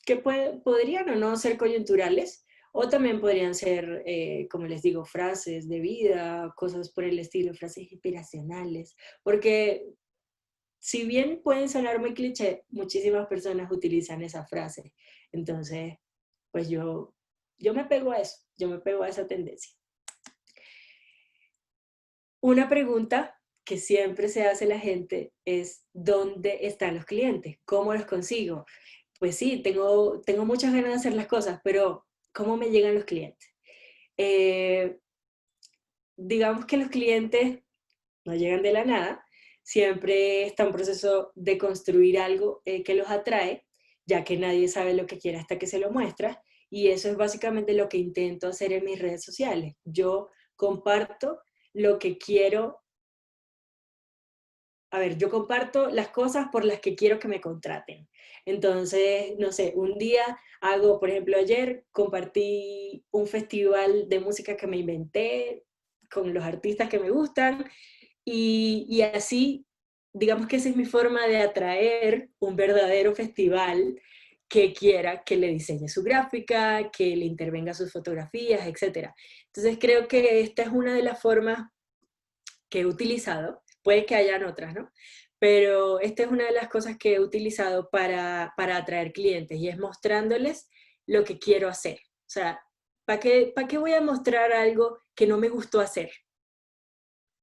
que podrían o no ser coyunturales, o también podrían ser, como les digo, frases de vida, cosas por el estilo, frases inspiracionales, porque si bien pueden sonar muy cliché, muchísimas personas utilizan esa frase. Entonces, pues yo me pego a eso, yo me pego a esa tendencia. Una pregunta que siempre se hace la gente es, ¿dónde están los clientes? ¿Cómo los consigo? Pues sí, tengo muchas ganas de hacer las cosas, pero ¿cómo me llegan los clientes? Eh, digamos que los clientes no llegan de la nada, siempre está un proceso de construir algo que los atrae, ya que nadie sabe lo que quiere hasta que se lo muestra, y eso es básicamente lo que intento hacer en mis redes sociales. Yo comparto lo que quiero. A ver, yo comparto las cosas por las que quiero que me contraten. Entonces, no sé, un día hago, por ejemplo, ayer compartí un festival de música que me inventé con los artistas que me gustan y así, digamos que esa es mi forma de atraer un verdadero festival que quiera que le diseñe su gráfica, que le intervenga sus fotografías, etc. Entonces creo que esta es una de las formas que he utilizado, puede que hayan otras, ¿no? Pero esta es una de las cosas que he utilizado para atraer clientes y es mostrándoles lo que quiero hacer. O sea, ¿para qué voy a mostrar algo que no me gustó hacer?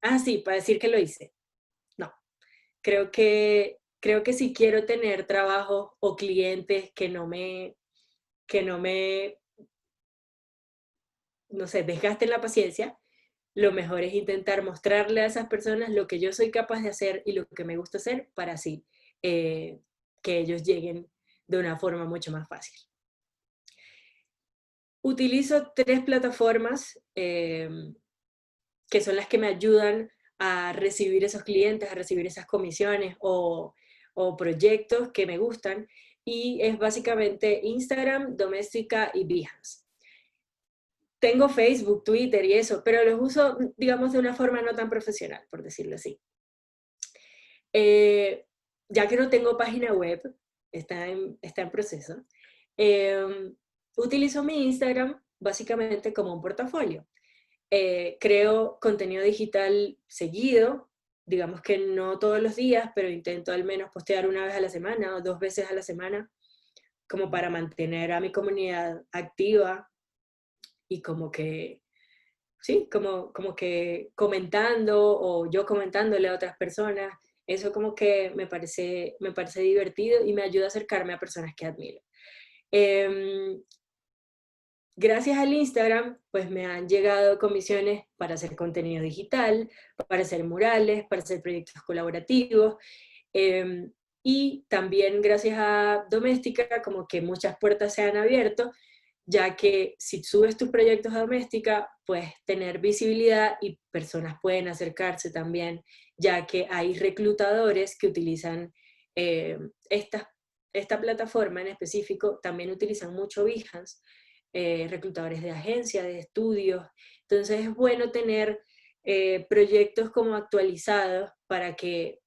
Ah, sí, para decir que lo hice. No, creo que si quiero tener trabajo o clientes que no me, no sé, desgasten la paciencia, lo mejor es intentar mostrarle a esas personas lo que yo soy capaz de hacer y lo que me gusta hacer para así que ellos lleguen de una forma mucho más fácil. Utilizo 3 plataformas que son las que me ayudan a recibir esos clientes, a recibir esas comisiones o proyectos que me gustan, y es básicamente Instagram, Doméstica y Behance. Tengo Facebook, Twitter y eso, pero los uso, digamos, de una forma no tan profesional, por decirlo así. Ya que no tengo página web, está en proceso, utilizo mi Instagram básicamente como un portafolio. Creo contenido digital seguido, digamos que no todos los días, pero intento al menos postear una vez a la semana o 2 veces a la semana, como para mantener a mi comunidad activa y como que, sí, como que comentando o yo comentándole a otras personas. Eso como que me parece divertido y me ayuda a acercarme a personas que admiro. Gracias al Instagram, pues me han llegado comisiones para hacer contenido digital, para hacer murales, para hacer proyectos colaborativos, y también gracias a Doméstica, como que muchas puertas se han abierto, ya que si subes tus proyectos a Doméstica, puedes tener visibilidad y personas pueden acercarse también, ya que hay reclutadores que utilizan esta plataforma en específico, también utilizan mucho Behance, reclutadores de agencias, de estudios. Entonces es bueno tener proyectos como actualizados para que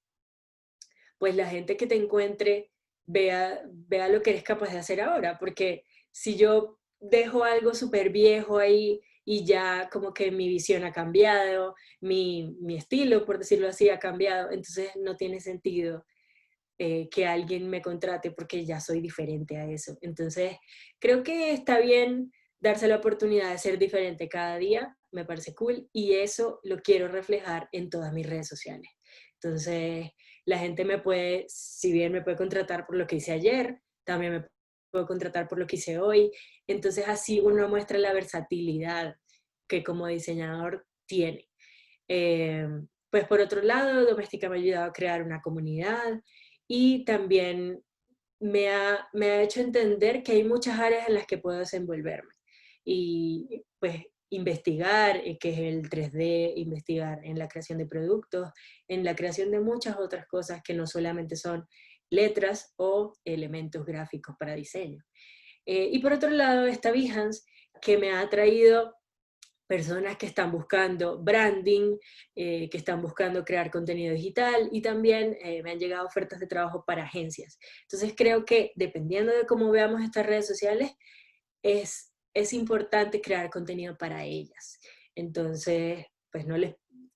pues la gente que te encuentre vea lo que eres capaz de hacer ahora, porque si yo dejo algo súper viejo ahí y ya como que mi visión ha cambiado, mi estilo, por decirlo así, ha cambiado, entonces no tiene sentido que alguien me contrate porque ya soy diferente a eso. Entonces, creo que está bien darse la oportunidad de ser diferente cada día, me parece cool, y eso lo quiero reflejar en todas mis redes sociales. Entonces, la gente me puede, si bien me puede contratar por lo que hice ayer, también me puede contratar por lo que hice hoy. Entonces, así uno muestra la versatilidad que como diseñador tiene. Pues por otro lado, Doméstica me ha ayudado a crear una comunidad y también me ha hecho entender que hay muchas áreas en las que puedo desenvolverme. Y pues investigar, qué es el 3D, investigar en la creación de productos, en la creación de muchas otras cosas que no solamente son letras o elementos gráficos para diseño. Y por otro lado está Behance, que me ha traído personas que están buscando branding, que están buscando crear contenido digital, y también me han llegado ofertas de trabajo para agencias. Entonces creo que dependiendo de cómo veamos estas redes sociales, es importante crear contenido para ellas. Entonces, pues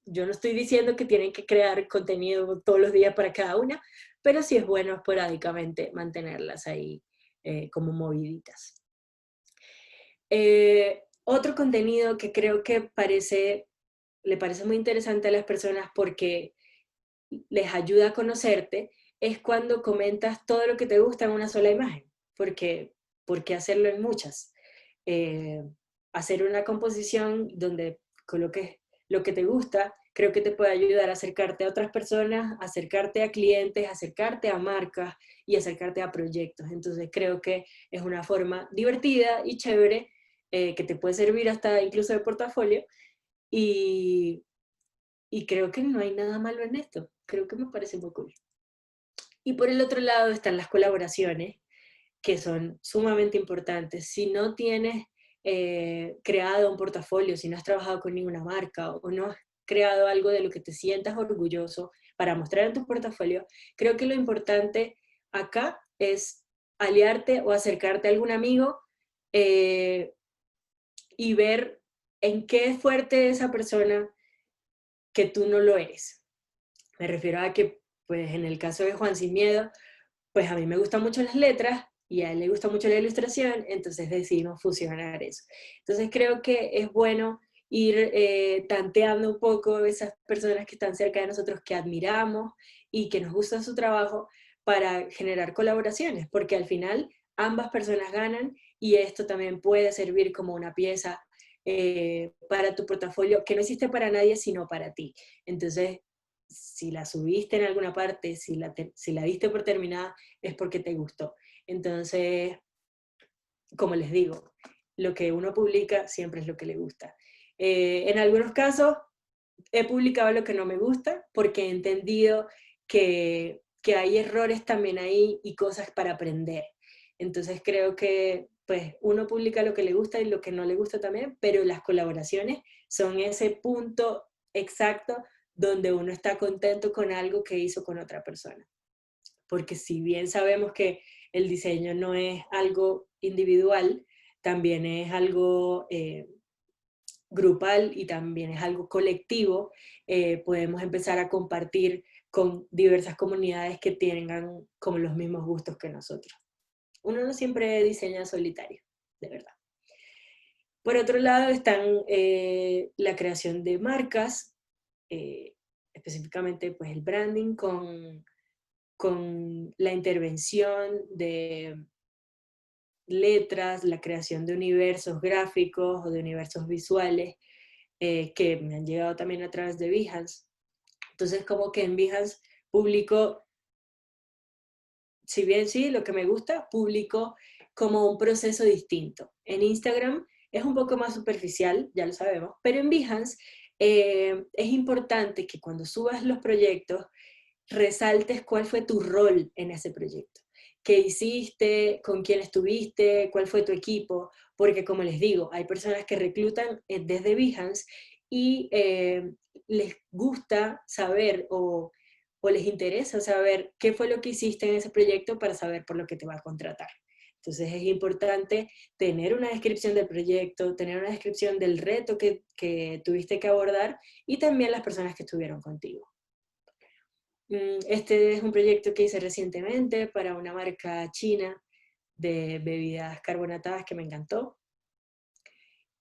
yo no estoy diciendo que tienen que crear contenido todos los días para cada una, pero sí es bueno esporádicamente mantenerlas ahí como moviditas. Otro contenido que creo que le parece muy interesante a las personas porque les ayuda a conocerte es cuando comentas todo lo que te gusta en una sola imagen, porque ¿por qué hacerlo en muchas? Hacer una composición donde coloques lo que te gusta, creo que te puede ayudar a acercarte a otras personas, acercarte a clientes, acercarte a marcas y acercarte a proyectos. Entonces creo que es una forma divertida y chévere que te puede servir hasta incluso de portafolio, y creo que no hay nada malo en esto. Creo que me parece muy cool. Y por el otro lado están las colaboraciones, que son sumamente importantes. Si no tienes creado un portafolio, si no has trabajado con ninguna marca o no has creado algo de lo que te sientas orgulloso para mostrar en tu portafolio, creo que lo importante acá es aliarte o acercarte a algún amigo y ver en qué es fuerte esa persona que tú no lo eres. Me refiero a que, pues en el caso de Juan Sin Miedo, pues a mí me gustan mucho las letras y a él le gusta mucho la ilustración, entonces decidimos fusionar eso. Entonces creo que es bueno ir tanteando un poco esas personas que están cerca de nosotros, que admiramos y que nos gusta su trabajo, para generar colaboraciones, porque al final ambas personas ganan y esto también puede servir como una pieza para tu portafolio, que no hiciste para nadie, sino para ti. Entonces, si la subiste en alguna parte, si la diste por terminada, es porque te gustó. Entonces, como les digo, lo que uno publica siempre es lo que le gusta. En algunos casos he publicado lo que no me gusta porque he entendido que hay errores también ahí y cosas para aprender. Entonces creo que pues uno publica lo que le gusta y lo que no le gusta también, pero las colaboraciones son ese punto exacto donde uno está contento con algo que hizo con otra persona. Porque si bien sabemos que el diseño no es algo individual, también es algo grupal y también es algo colectivo, podemos empezar a compartir con diversas comunidades que tengan como los mismos gustos que nosotros. Uno no siempre diseña solitario, de verdad. Por otro lado están la creación de marcas, específicamente pues el branding con la intervención de letras, la creación de universos gráficos o de universos visuales, que me han llegado también a través de Behance. Entonces, como que en Behance publico, si bien sí, lo que me gusta, publico como un proceso distinto. En Instagram es un poco más superficial, ya lo sabemos, pero en Behance es importante que cuando subas los proyectos resaltes cuál fue tu rol en ese proyecto. ¿Qué hiciste? ¿Con quién estuviste? ¿Cuál fue tu equipo? Porque como les digo, hay personas que reclutan desde Behance y les gusta saber o les interesa saber qué fue lo que hiciste en ese proyecto para saber por lo que te va a contratar. Entonces es importante tener una descripción del proyecto, tener una descripción del reto que tuviste que abordar y también las personas que estuvieron contigo. Este es un proyecto que hice recientemente para una marca china de bebidas carbonatadas que me encantó.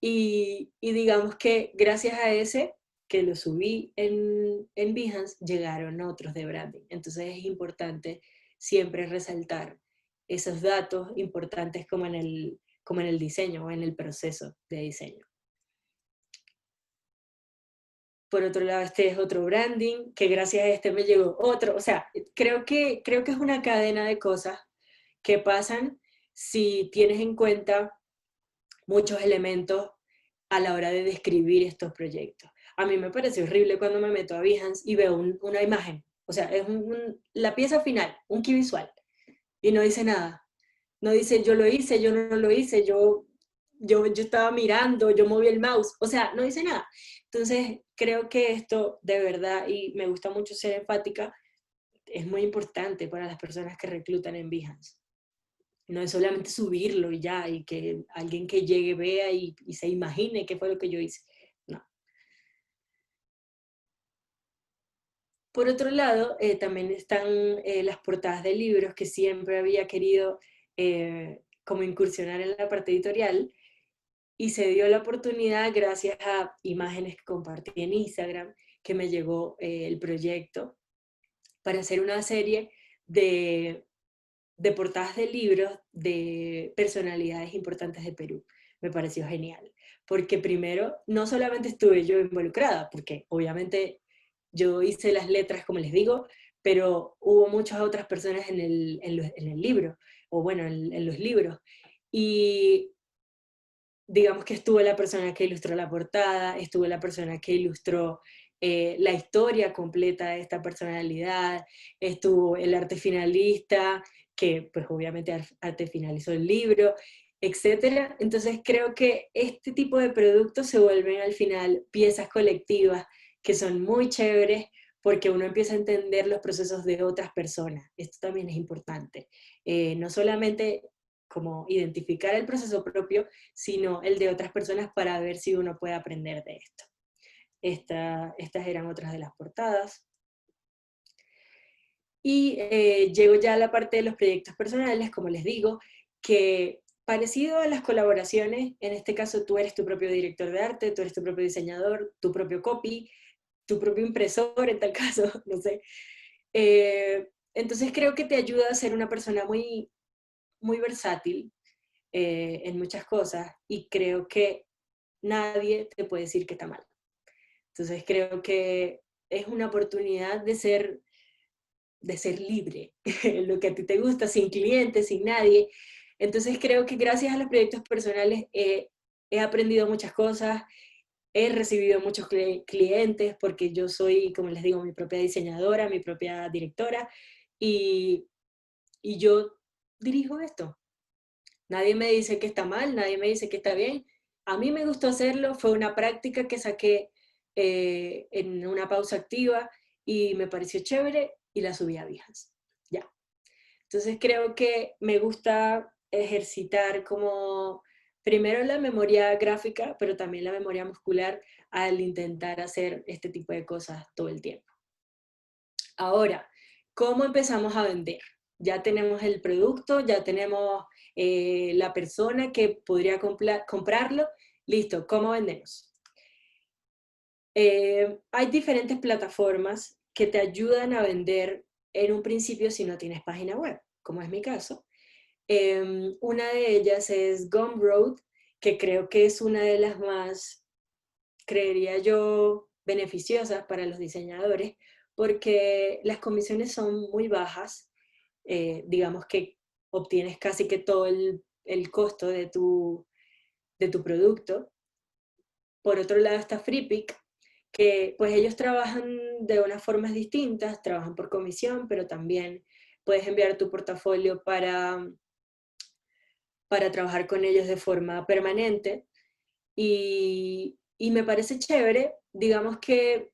Y digamos que gracias a ese, que lo subí en Behance, llegaron otros de branding. Entonces es importante siempre resaltar esos datos importantes como en el diseño o en el proceso de diseño. Por otro lado, este es otro branding, que gracias a este me llegó otro. O sea, creo que es una cadena de cosas que pasan si tienes en cuenta muchos elementos a la hora de describir estos proyectos. A mí me parece horrible cuando me meto a Behance y veo una imagen. O sea, es la pieza final, un key visual, y no dice nada. No dice yo lo hice, yo no lo hice, yo estaba mirando, yo moví el mouse, o sea, no dice nada. Entonces, creo que esto de verdad, y me gusta mucho ser enfática, es muy importante para las personas que reclutan en Behance. No es solamente subirlo y ya, y que alguien que llegue vea y se imagine qué fue lo que yo hice. No. Por otro lado, también están las portadas de libros que siempre había querido como incursionar en la parte editorial, y se dio la oportunidad gracias a imágenes que compartí en Instagram, que me llegó el proyecto para hacer una serie de portadas de libros de personalidades importantes de Perú. Me pareció genial, porque primero no solamente estuve yo involucrada, porque obviamente yo hice las letras, como les digo, pero hubo muchas otras personas en el libro, o bueno, en los libros. Y digamos que estuvo la persona que ilustró la portada, estuvo la persona que ilustró la historia completa de esta personalidad, estuvo el arte finalista, que pues obviamente arte finalizó el libro, etcétera. Entonces creo que este tipo de productos se vuelven al final piezas colectivas que son muy chéveres porque uno empieza a entender los procesos de otras personas. Esto también es importante. No solamente como identificar el proceso propio, sino el de otras personas para ver si uno puede aprender de esto. Estas eran otras de las portadas. Y llego ya a la parte de los proyectos personales, como les digo, que parecido a las colaboraciones, en este caso tú eres tu propio director de arte, tú eres tu propio diseñador, tu propio copy, tu propio impresor en tal caso, no sé. Entonces creo que te ayuda a ser una persona muy, muy versátil en muchas cosas, y creo que nadie te puede decir que está mal. Entonces creo que es una oportunidad de ser libre, lo que a ti te gusta, sin clientes, sin nadie. Entonces creo que gracias a los proyectos personales he aprendido muchas cosas, he recibido muchos clientes porque yo soy, como les digo, mi propia diseñadora, mi propia directora y yo dirijo esto. Nadie me dice que está mal, nadie me dice que está bien. A mí me gustó hacerlo, fue una práctica que saqué en una pausa activa y me pareció chévere y la subí a Behance. Ya. Entonces creo que me gusta ejercitar como primero la memoria gráfica, pero también la memoria muscular al intentar hacer este tipo de cosas todo el tiempo. Ahora, ¿cómo empezamos a vender? Ya tenemos el producto, ya tenemos la persona que podría comprarlo. Listo, ¿cómo vendemos? Hay diferentes plataformas que te ayudan a vender en un principio si no tienes página web, como es mi caso. Una de ellas es Gumroad, que creo que es una de las más, creería yo, beneficiosas para los diseñadores, porque las comisiones son muy bajas, digamos que obtienes casi que todo el costo de tu producto. Por otro lado está FreePic, que pues ellos trabajan de unas formas distintas, trabajan por comisión, pero también puedes enviar tu portafolio para trabajar con ellos de forma permanente. Y me parece chévere, digamos que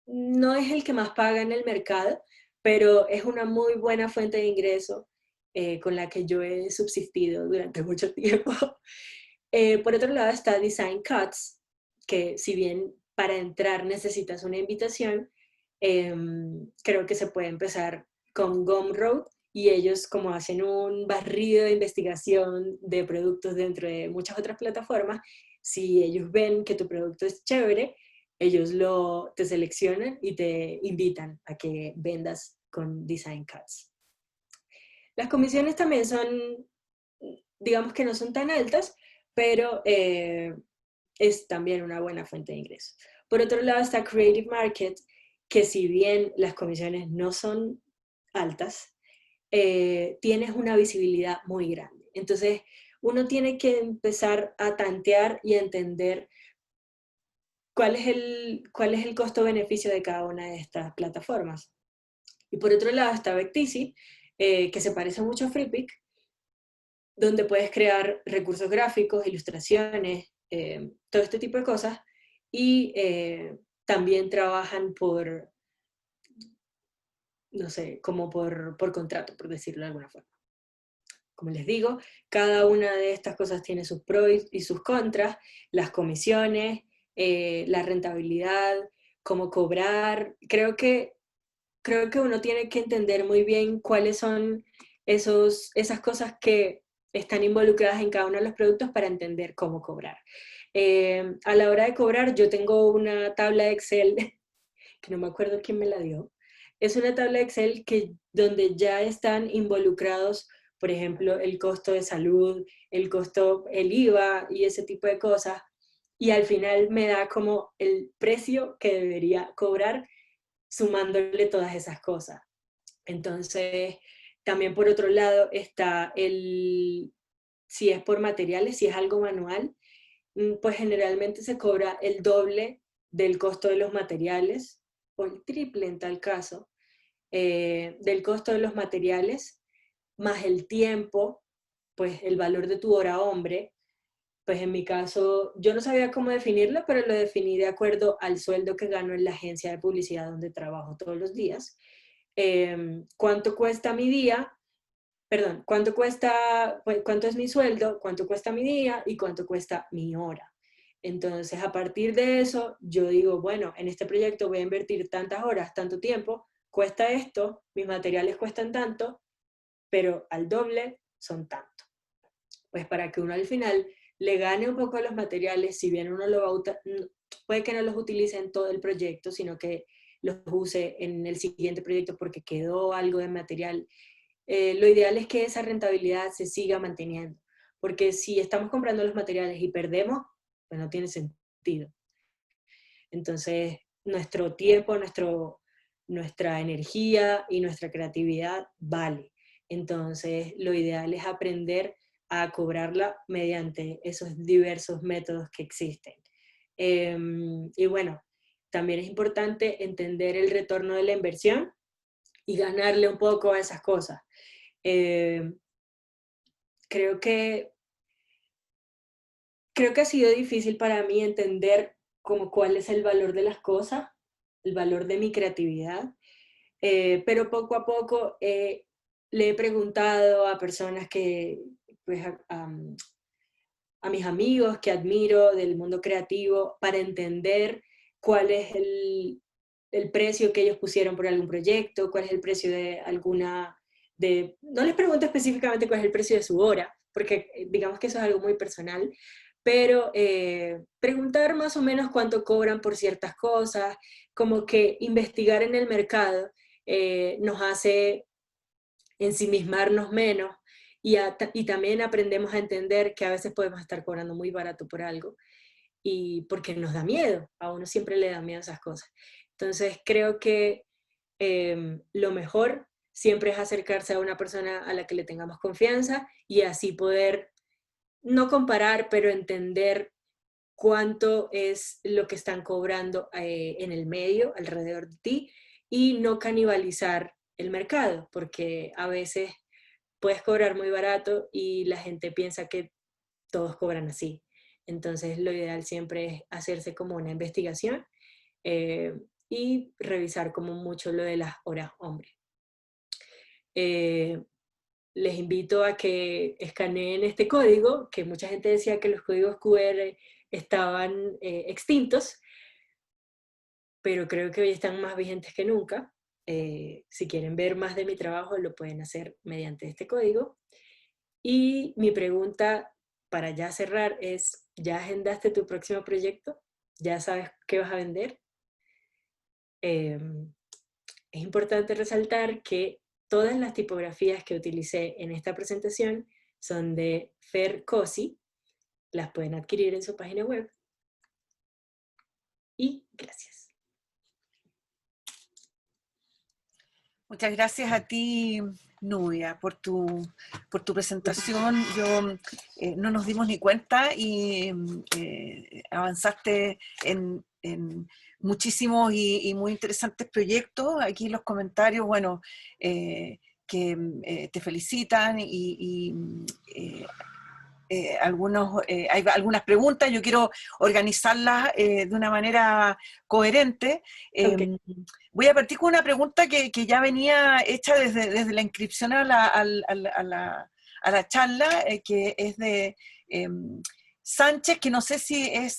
no es el que más paga en el mercado, pero es una muy buena fuente de ingreso con la que yo he subsistido durante mucho tiempo. Por otro lado está Design Cuts, que si bien para entrar necesitas una invitación, creo que se puede empezar con Gumroad y ellos como hacen un barrido de investigación de productos dentro de muchas otras plataformas, si ellos ven que tu producto es chévere, ellos te seleccionan y te invitan a que vendas con Design Cuts. Las comisiones también son, digamos que no son tan altas, pero es también una buena fuente de ingresos. Por otro lado está Creative Market, que si bien las comisiones no son altas, tienes una visibilidad muy grande. Entonces, uno tiene que empezar a tantear y a entender cuál es el costo-beneficio de cada una de estas plataformas. Y por otro lado está Vectisi, que se parece mucho a FreePic, donde puedes crear recursos gráficos, ilustraciones, todo este tipo de cosas, y también trabajan por, no sé, como por contrato, por decirlo de alguna forma. Como les digo, cada una de estas cosas tiene sus pros y sus contras, las comisiones, la rentabilidad, cómo cobrar. Creo que uno tiene que entender muy bien cuáles son esas cosas que están involucradas en cada uno de los productos para entender cómo cobrar. A la hora de cobrar, yo tengo una tabla de Excel, que no me acuerdo quién me la dio. Es una tabla de Excel donde ya están involucrados, por ejemplo, el costo de salud, el IVA y ese tipo de cosas. Y al final me da como el precio que debería cobrar sumándole todas esas cosas. Entonces, también por otro lado está si es por materiales, si es algo manual, pues generalmente se cobra el doble del costo de los materiales, o el triple en tal caso, del costo de los materiales, más el tiempo, pues el valor de tu hora hombre. Pues en mi caso, yo no sabía cómo definirlo, pero lo definí de acuerdo al sueldo que gano en la agencia de publicidad donde trabajo todos los días. ¿Cuánto cuesta mi día? Perdón, cuánto es mi sueldo, cuánto cuesta mi día y cuánto cuesta mi hora. Entonces, a partir de eso, yo digo, bueno, en este proyecto voy a invertir tantas horas, tanto tiempo, cuesta esto, mis materiales cuestan tanto, pero al doble son tanto. Pues para que uno al final le gane un poco a los materiales, si bien uno puede que no los utilice en todo el proyecto, sino que los use en el siguiente proyecto porque quedó algo de material. Lo ideal es que esa rentabilidad se siga manteniendo, porque si estamos comprando los materiales y perdemos, pues no tiene sentido. Entonces, nuestro tiempo, nuestra energía y nuestra creatividad vale. Entonces, lo ideal es aprender a cobrarla mediante esos diversos métodos que existen. Y bueno, también es importante entender el retorno de la inversión y ganarle un poco a esas cosas. Creo que ha sido difícil para mí entender como cuál es el valor de las cosas, el valor de mi creatividad, pero poco a poco le he preguntado a personas que, pues a mis amigos que admiro del mundo creativo para entender cuál es el precio que ellos pusieron por algún proyecto, cuál es el precio de no les pregunto específicamente cuál es el precio de su hora, porque digamos que eso es algo muy personal, pero preguntar más o menos cuánto cobran por ciertas cosas, como que investigar en el mercado nos hace ensimismarnos menos y también aprendemos a entender que a veces podemos estar cobrando muy barato por algo y porque nos da miedo, a uno siempre le da miedo esas cosas. Entonces creo que lo mejor siempre es acercarse a una persona a la que le tengamos confianza y así poder no comparar, pero entender cuánto es lo que están cobrando en el medio, alrededor de ti, y no canibalizar el mercado, porque a veces puedes cobrar muy barato y la gente piensa que todos cobran así. Entonces lo ideal siempre es hacerse como una investigación y revisar como mucho lo de las horas hombre. Les invito a que escaneen este código, que mucha gente decía que los códigos QR estaban extintos, pero creo que hoy están más vigentes que nunca. Si quieren ver más de mi trabajo, lo pueden hacer mediante este código. Y mi pregunta para ya cerrar es, ¿ya agendaste tu próximo proyecto? ¿Ya sabes qué vas a vender? Es importante resaltar que todas las tipografías que utilicé en esta presentación son de Fer Cosi, las pueden adquirir en su página web. Y gracias. Muchas gracias a ti, Nubia, por tu presentación. Yo no nos dimos ni cuenta y avanzaste en muchísimos y muy interesantes proyectos. Aquí los comentarios, bueno, que te felicitan y hay algunas preguntas, yo quiero organizarlas de una manera coherente. Okay. Voy a partir con una pregunta que ya venía hecha desde la inscripción a la charla, que es de Sánchez, que no sé si es...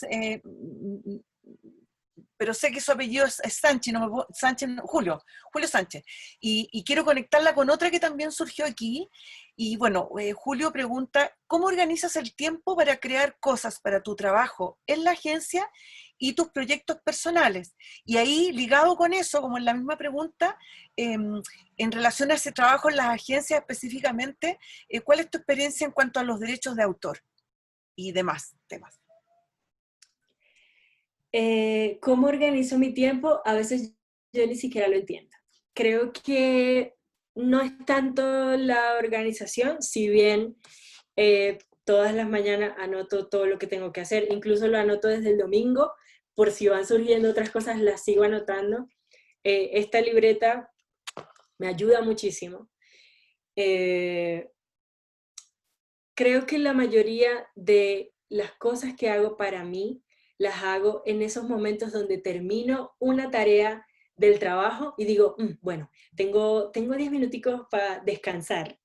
pero sé que su apellido es Sánchez, Sánchez, Julio Sánchez. Y quiero conectarla con otra que también surgió aquí. Y bueno, Julio pregunta, ¿cómo organizas el tiempo para crear cosas para tu trabajo en la agencia y tus proyectos personales? Y ahí, ligado con eso, como en la misma pregunta, en relación a ese trabajo en las agencias específicamente, ¿cuál es tu experiencia en cuanto a los derechos de autor y demás temas? ¿Cómo organizo mi tiempo? A veces yo ni siquiera lo entiendo. Creo que no es tanto la organización, si bien todas las mañanas anoto todo lo que tengo que hacer, incluso lo anoto desde el domingo, por si van surgiendo otras cosas, las sigo anotando. Esta libreta me ayuda muchísimo. Creo que la mayoría de las cosas que hago para mí, las hago en esos momentos donde termino una tarea del trabajo y digo, bueno, tengo 10 minuticos para descansar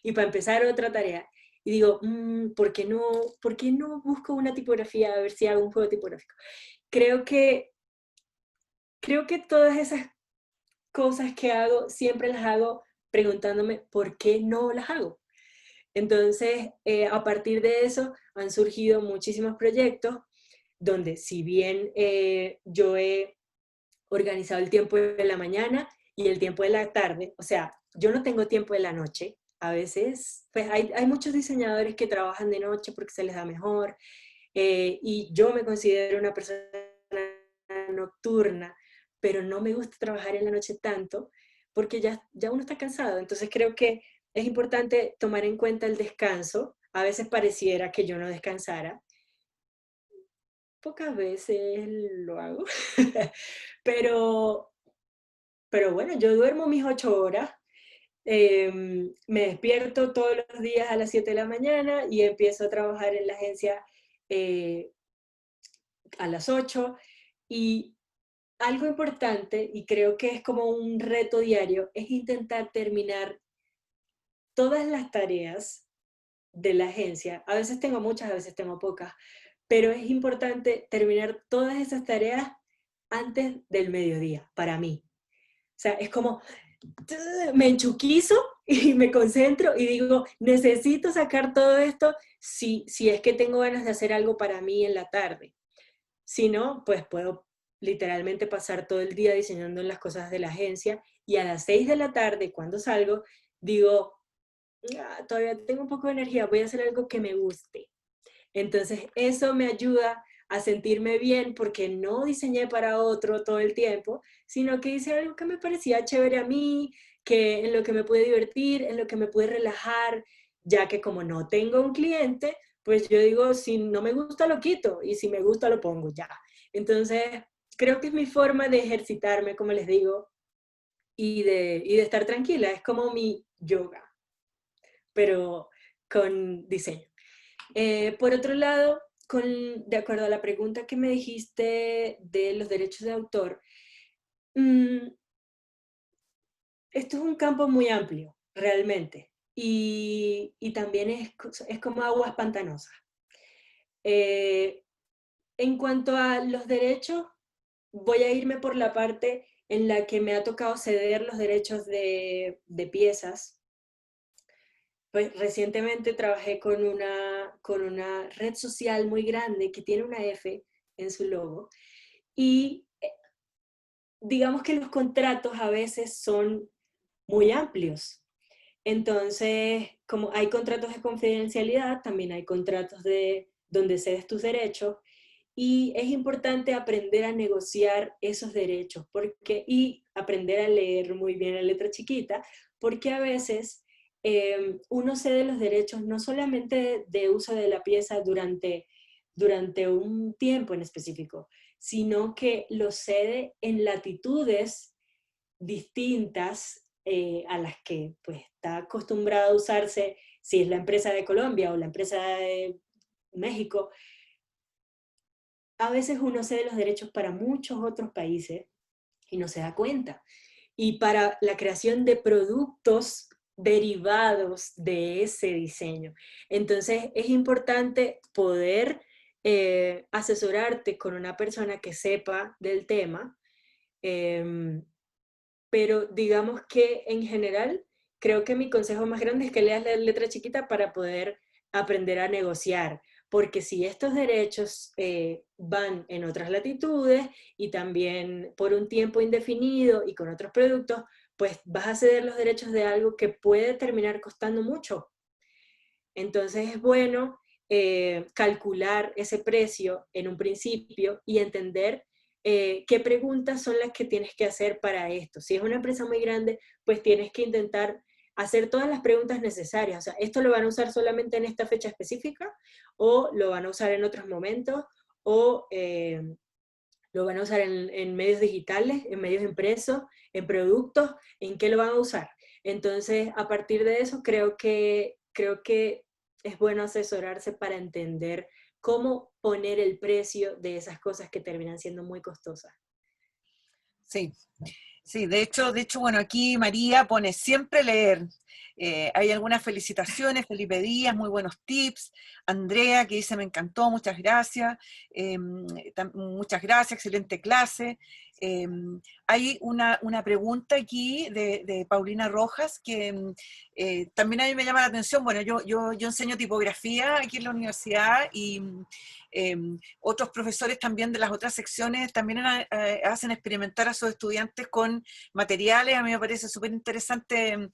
y para empezar otra tarea. Y digo, ¿por qué no busco una tipografía a ver si hago un juego tipográfico? Creo que todas esas cosas que hago, siempre las hago preguntándome por qué no las hago. Entonces, a partir de eso han surgido muchísimos proyectos donde si bien yo he organizado el tiempo de la mañana y el tiempo de la tarde, o sea, yo no tengo tiempo de la noche, a veces, pues hay muchos diseñadores que trabajan de noche porque se les da mejor, y yo me considero una persona nocturna, pero no me gusta trabajar en la noche tanto, porque ya uno está cansado. Entonces creo que es importante tomar en cuenta el descanso. A veces pareciera que yo no descansara, pocas veces lo hago, pero, pero bueno, yo duermo mis 8 horas, me despierto todos los días a las 7 de la mañana y empiezo a trabajar en la agencia eh, a las 8. Y algo importante, y creo que es como un reto diario, es intentar terminar todas las tareas de la agencia. A veces tengo muchas, a veces tengo pocas, pero es importante terminar todas esas tareas antes del mediodía, para mí. O sea, es como, me enchuquizo y me concentro y digo, necesito sacar todo esto si es que tengo ganas de hacer algo para mí en la tarde. Si no, pues puedo literalmente pasar todo el día diseñando las cosas de la agencia y a las 6 de la tarde, cuando salgo, digo, todavía tengo un poco de energía, voy a hacer algo que me guste. Entonces, eso me ayuda a sentirme bien porque no diseñé para otro todo el tiempo, sino que hice algo que me parecía chévere a mí, que en lo que me pude divertir, en lo que me pude relajar, ya que como no tengo un cliente, pues yo digo, si no me gusta lo quito y si me gusta lo pongo ya. Entonces, creo que es mi forma de ejercitarme, como les digo, y de estar tranquila. Es como mi yoga, pero con diseño. Por otro lado, de acuerdo a la pregunta que me dijiste de los derechos de autor, mm, esto es un campo muy amplio, realmente, y también es como aguas pantanosas. Eh, en cuanto a los derechos, voy a irme por la parte en la que me ha tocado ceder los derechos de piezas. Pues recientemente trabajé con una red social muy grande que tiene una F en su logo y digamos que los contratos a veces son muy amplios. Entonces, como hay contratos de confidencialidad, también hay contratos de donde cedes tus derechos y es importante aprender a negociar esos derechos y aprender a leer muy bien la letra chiquita, porque a veces uno cede los derechos no solamente de uso de la pieza durante un tiempo en específico, sino que lo cede en latitudes distintas a las que pues, está acostumbrado a usarse, si es la empresa de Colombia o la empresa de México. A veces uno cede los derechos para muchos otros países y no se da cuenta. Y para la creación de productos derivados de ese diseño. Entonces es importante poder asesorarte con una persona que sepa del tema, eh, pero digamos que en general creo que mi consejo más grande es que leas la letra chiquita para poder aprender a negociar, porque si estos derechos van en otras latitudes y también por un tiempo indefinido y con otros productos, pues vas a ceder los derechos de algo que puede terminar costando mucho. Entonces es bueno calcular ese precio en un principio y entender qué preguntas son las que tienes que hacer para esto. Si es una empresa muy grande, pues tienes que intentar hacer todas las preguntas necesarias. O sea, ¿esto lo van a usar solamente en esta fecha específica? ¿O lo van a usar en otros momentos? ¿O lo van a usar en medios digitales, en medios impresos, en productos? ¿En qué lo van a usar? Entonces, a partir de eso, creo que es bueno asesorarse para entender cómo poner el precio de esas cosas que terminan siendo muy costosas. Sí, sí, de hecho, bueno, aquí María pone siempre leer. Hay algunas felicitaciones, Felipe Díaz, muy buenos tips. Andrea que dice, me encantó, muchas gracias. Muchas gracias, excelente clase. Eh, Hay una pregunta aquí de Paulina Rojas que también a mí me llama la atención. Bueno, yo enseño tipografía aquí en la universidad y otros profesores también de las otras secciones también hacen experimentar a sus estudiantes con materiales. A mí me parece súper interesante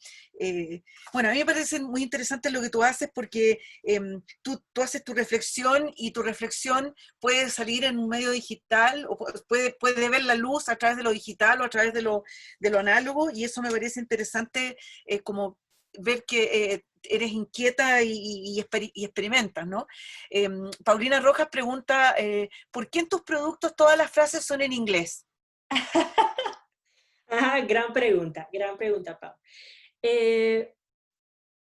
bueno, a mí me parece muy interesante lo que tú haces porque tú haces tu reflexión y tu reflexión puede salir en un medio digital o puede ver la luz a través de lo digital o a través de lo análogo y eso me parece interesante como ver que eres inquieta y experimentas, ¿no? Paulina Rojas pregunta, ¿por qué en tus productos todas las frases son en inglés? Ajá, gran pregunta, Pau.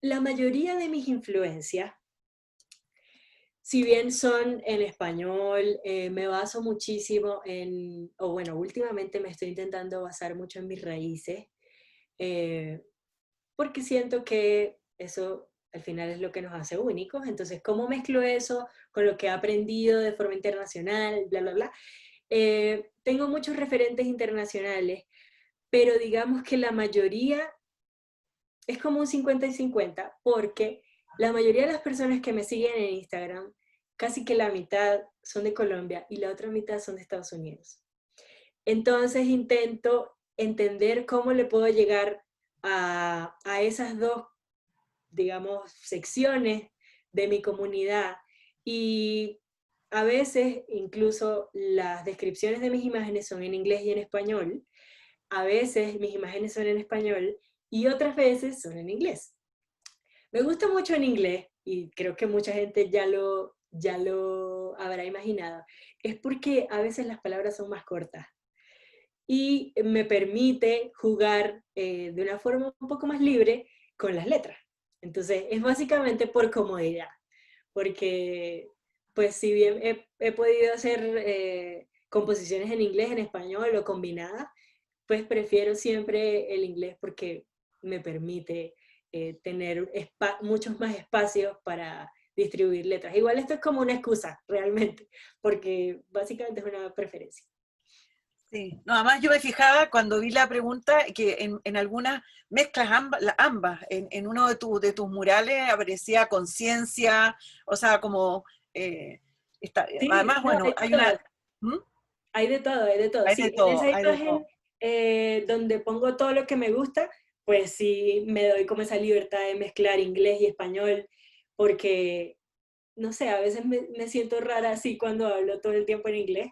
La mayoría de mis influencias, si bien son en español, me baso muchísimo o bueno, últimamente me estoy intentando basar mucho en mis raíces, eh, porque siento que eso al final es lo que nos hace únicos. Entonces, ¿cómo mezclo eso con lo que he aprendido de forma internacional, bla, bla, bla? Tengo muchos referentes internacionales, pero digamos que la mayoría es como un 50 y 50, porque la mayoría de las personas que me siguen en Instagram, casi que la mitad son de Colombia y la otra mitad son de Estados Unidos. Entonces intento entender cómo le puedo llegar a esas dos, digamos, secciones de mi comunidad. Y a veces incluso las descripciones de mis imágenes son en inglés y en español. A veces mis imágenes son en español y otras veces son en inglés. Me gusta mucho en inglés, y creo que mucha gente ya lo habrá imaginado, es porque a veces las palabras son más cortas y me permite jugar de una forma un poco más libre con las letras. Entonces, es básicamente por comodidad, porque pues si bien he podido hacer composiciones en inglés, en español o combinadas, pues prefiero siempre el inglés porque me permite tener muchos más espacios para distribuir letras. Igual esto es como una excusa, realmente, porque básicamente es una preferencia. Sí, no, además yo me fijaba cuando vi la pregunta que en algunas mezclas ambas. En uno de tus murales aparecía conciencia, o sea, como, Sí, además, no, bueno, hay de hay una, todo, ¿Mm? hay de todo, hay de todo. Hay de Sí, en todo, esa hay de imagen todo. donde pongo todo lo que me gusta, pues sí me doy como esa libertad de mezclar inglés y español, porque, no sé, a veces me siento rara así cuando hablo todo el tiempo en inglés,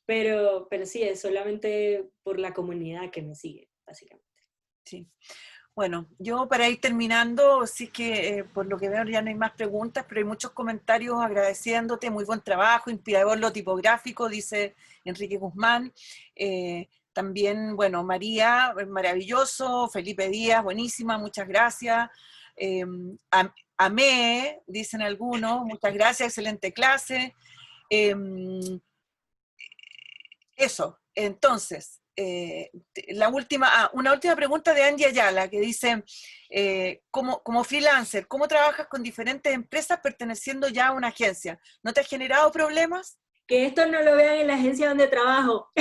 pero sí, es solamente por la comunidad que me sigue, básicamente. Sí. Bueno, yo para ir terminando, sí que por lo que veo ya no hay más preguntas, pero hay muchos comentarios agradeciéndote, muy buen trabajo, inspirador lo tipográfico, dice Enrique Guzmán. También, bueno, María, maravilloso, Felipe Díaz, buenísima, muchas gracias. Eh, Amé, dicen algunos, muchas gracias, excelente clase. Eh, Eso, entonces, una última pregunta de Angie Ayala que dice, como freelancer, ¿cómo trabajas con diferentes empresas perteneciendo ya a una agencia? ¿No te ha generado problemas? Que esto no lo vean en la agencia donde trabajo.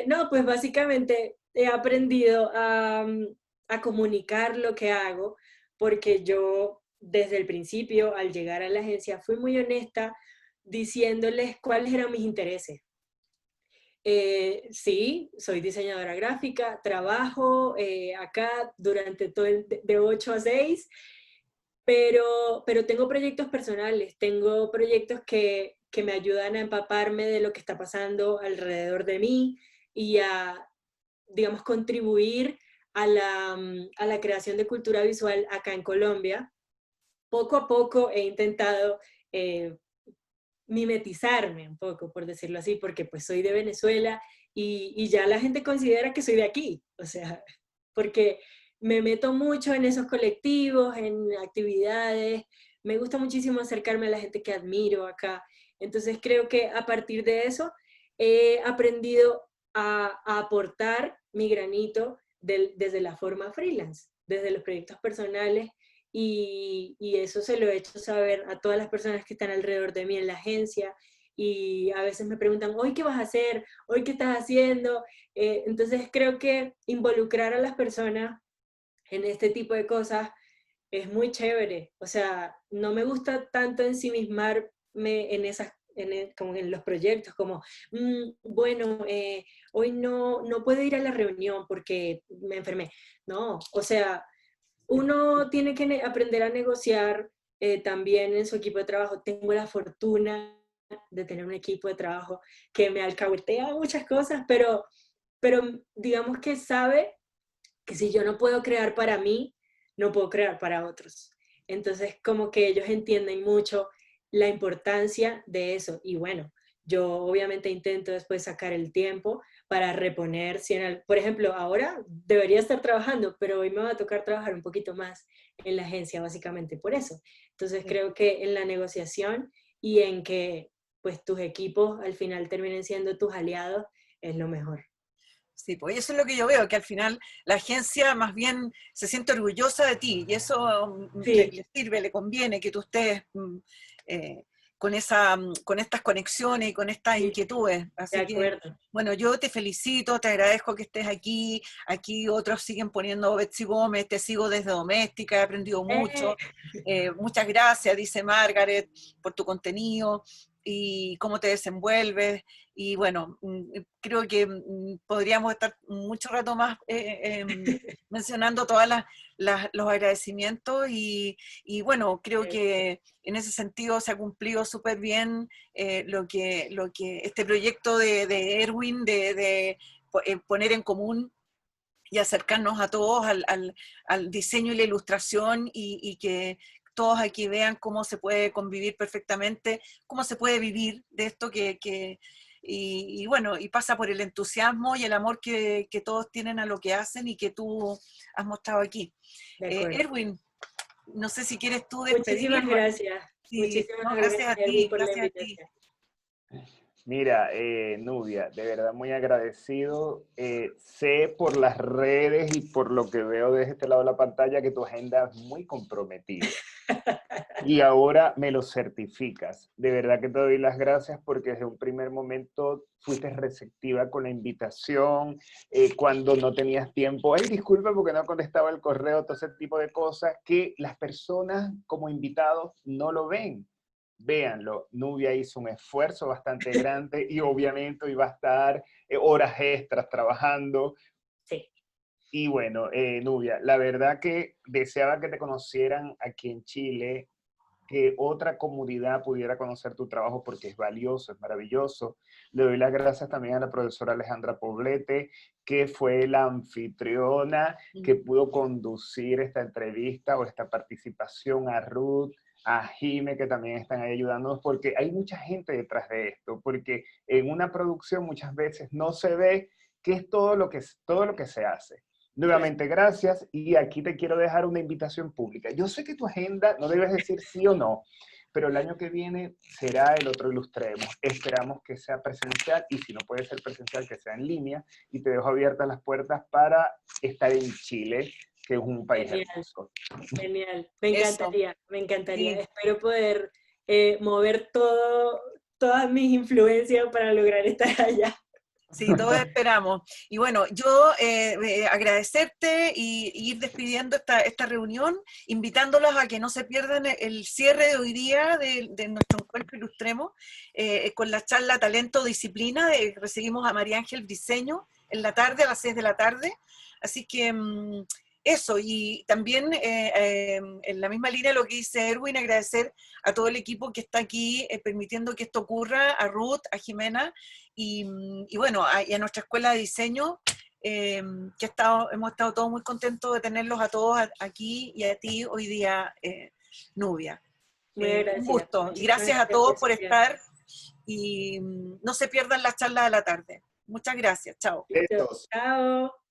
No, pues básicamente he aprendido a comunicar lo que hago, porque yo desde el principio, al llegar a la agencia, fui muy honesta diciéndoles cuáles eran mis intereses. Sí, soy diseñadora gráfica, trabajo acá durante todo de 8 a 6, pero tengo proyectos personales, tengo proyectos que me ayudan a empaparme de lo que está pasando alrededor de mí y a, digamos, contribuir a la creación de cultura visual acá en Colombia. Poco a poco he intentado mimetizarme un poco, por decirlo así, porque pues soy de Venezuela y ya la gente considera que soy de aquí, o sea, porque me meto mucho en esos colectivos, en actividades, me gusta muchísimo acercarme a la gente que admiro acá, entonces creo que a partir de eso he aprendido a aportar mi granito desde la forma freelance, desde los proyectos personales y eso se lo he hecho saber a todas las personas que están alrededor de mí en la agencia y a veces me preguntan, ¿hoy qué vas a hacer? ¿Hoy qué estás haciendo? Entonces creo que involucrar a las personas en este tipo de cosas es muy chévere. O sea, no me gusta tanto ensimismarme como en los proyectos, como, bueno, hoy no puedo ir a la reunión porque me enfermé. No, o sea, uno tiene que aprender a negociar también en su equipo de trabajo. Tengo la fortuna de tener un equipo de trabajo que me alcahuetea muchas cosas, pero digamos que sabe que si yo no puedo crear para mí, no puedo crear para otros. Entonces, como que ellos entienden mucho la importancia de eso. Y bueno, yo obviamente intento después sacar el tiempo para reponer, si por ejemplo, ahora debería estar trabajando, pero hoy me va a tocar trabajar un poquito más en la agencia, básicamente por eso. Entonces, creo que en la negociación y en que pues tus equipos al final terminen siendo tus aliados, es lo mejor. Sí, pues eso es lo que yo veo, que al final la agencia más bien se siente orgullosa de ti y eso Sí, le sirve, le conviene que tú estés eh, con estas conexiones y con estas sí, inquietudes. de Así que, acuerdo. bueno, yo te felicito, te agradezco que estés aquí. Aquí otros siguen poniendo Betsy Gómez, te sigo desde Doméstica, he aprendido mucho. Muchas gracias, dice Margaret, por tu contenido y cómo te desenvuelves. Y bueno, creo que podríamos estar mucho rato más mencionando todos los agradecimientos y bueno, creo que en ese sentido se ha cumplido súper bien lo que este proyecto de Erwin, de poner en común y acercarnos a todos al diseño y la ilustración y que todos aquí vean cómo se puede convivir perfectamente, cómo se puede vivir de esto y bueno, y pasa por el entusiasmo y el amor que todos tienen a lo que hacen y que tú has mostrado aquí. De acuerdo. Erwin, no sé si quieres tú Muchísimas despedir. gracias. Sí, Muchísimas no, gracias, gracias a Erwin, ti, por la gracias a ti. invitación. Mira, Nubia, de verdad muy agradecido. Sé por las redes y por lo que veo desde este lado de la pantalla que tu agenda es muy comprometida. Y ahora me lo certificas. De verdad que te doy las gracias porque desde un primer momento fuiste receptiva con la invitación, cuando no tenías tiempo. Ay, disculpa porque no contestaba el correo, todo ese tipo de cosas que las personas como invitados no lo ven. Véanlo, Nubia hizo un esfuerzo bastante grande y obviamente iba a estar horas extras trabajando. Sí. Y bueno, Nubia, la verdad que deseaba que te conocieran aquí en Chile, que otra comunidad pudiera conocer tu trabajo porque es valioso, es maravilloso. Le doy las gracias también a la profesora Alejandra Poblete, que fue la anfitriona que pudo conducir esta entrevista o esta participación, a Ruth, a Jime, que también están ahí ayudándonos, porque hay mucha gente detrás de esto, porque en una producción muchas veces no se ve qué es todo lo que se hace. Nuevamente, gracias. Y aquí te quiero dejar una invitación pública. Yo sé que tu agenda no debes decir sí o no, pero el año que viene será el otro Ilustremos. Esperamos que sea presencial y si no puede ser presencial, que sea en línea. Y te dejo abiertas las puertas para estar en Chile, que es un país Genial, hermoso. genial. Me Eso, encantaría, me encantaría. sí. Espero poder mover todas mis influencias para lograr estar allá. Sí, todos esperamos. Y bueno, yo agradecerte y ir despidiendo esta reunión, invitándolos a que no se pierdan el cierre de hoy día de nuestro encuentro Ilustremos, con la charla Talento Disciplina, recibimos a María Ángel Briceño en la tarde, a las 6 de la tarde. Así que eso, y también en la misma línea lo que dice Erwin, agradecer a todo el equipo que está aquí permitiendo que esto ocurra, a Ruth, a Jimena, y bueno, y a nuestra escuela de diseño, hemos estado todos muy contentos de tenerlos a todos aquí y a ti hoy día, Nubia. Muy Un agradecida. gusto. Y Muchísimas gracias a gracias todos por su por tiempo. estar y no se pierdan las charlas de la tarde. Muchas gracias. Chao. Listo. Besos. Chao.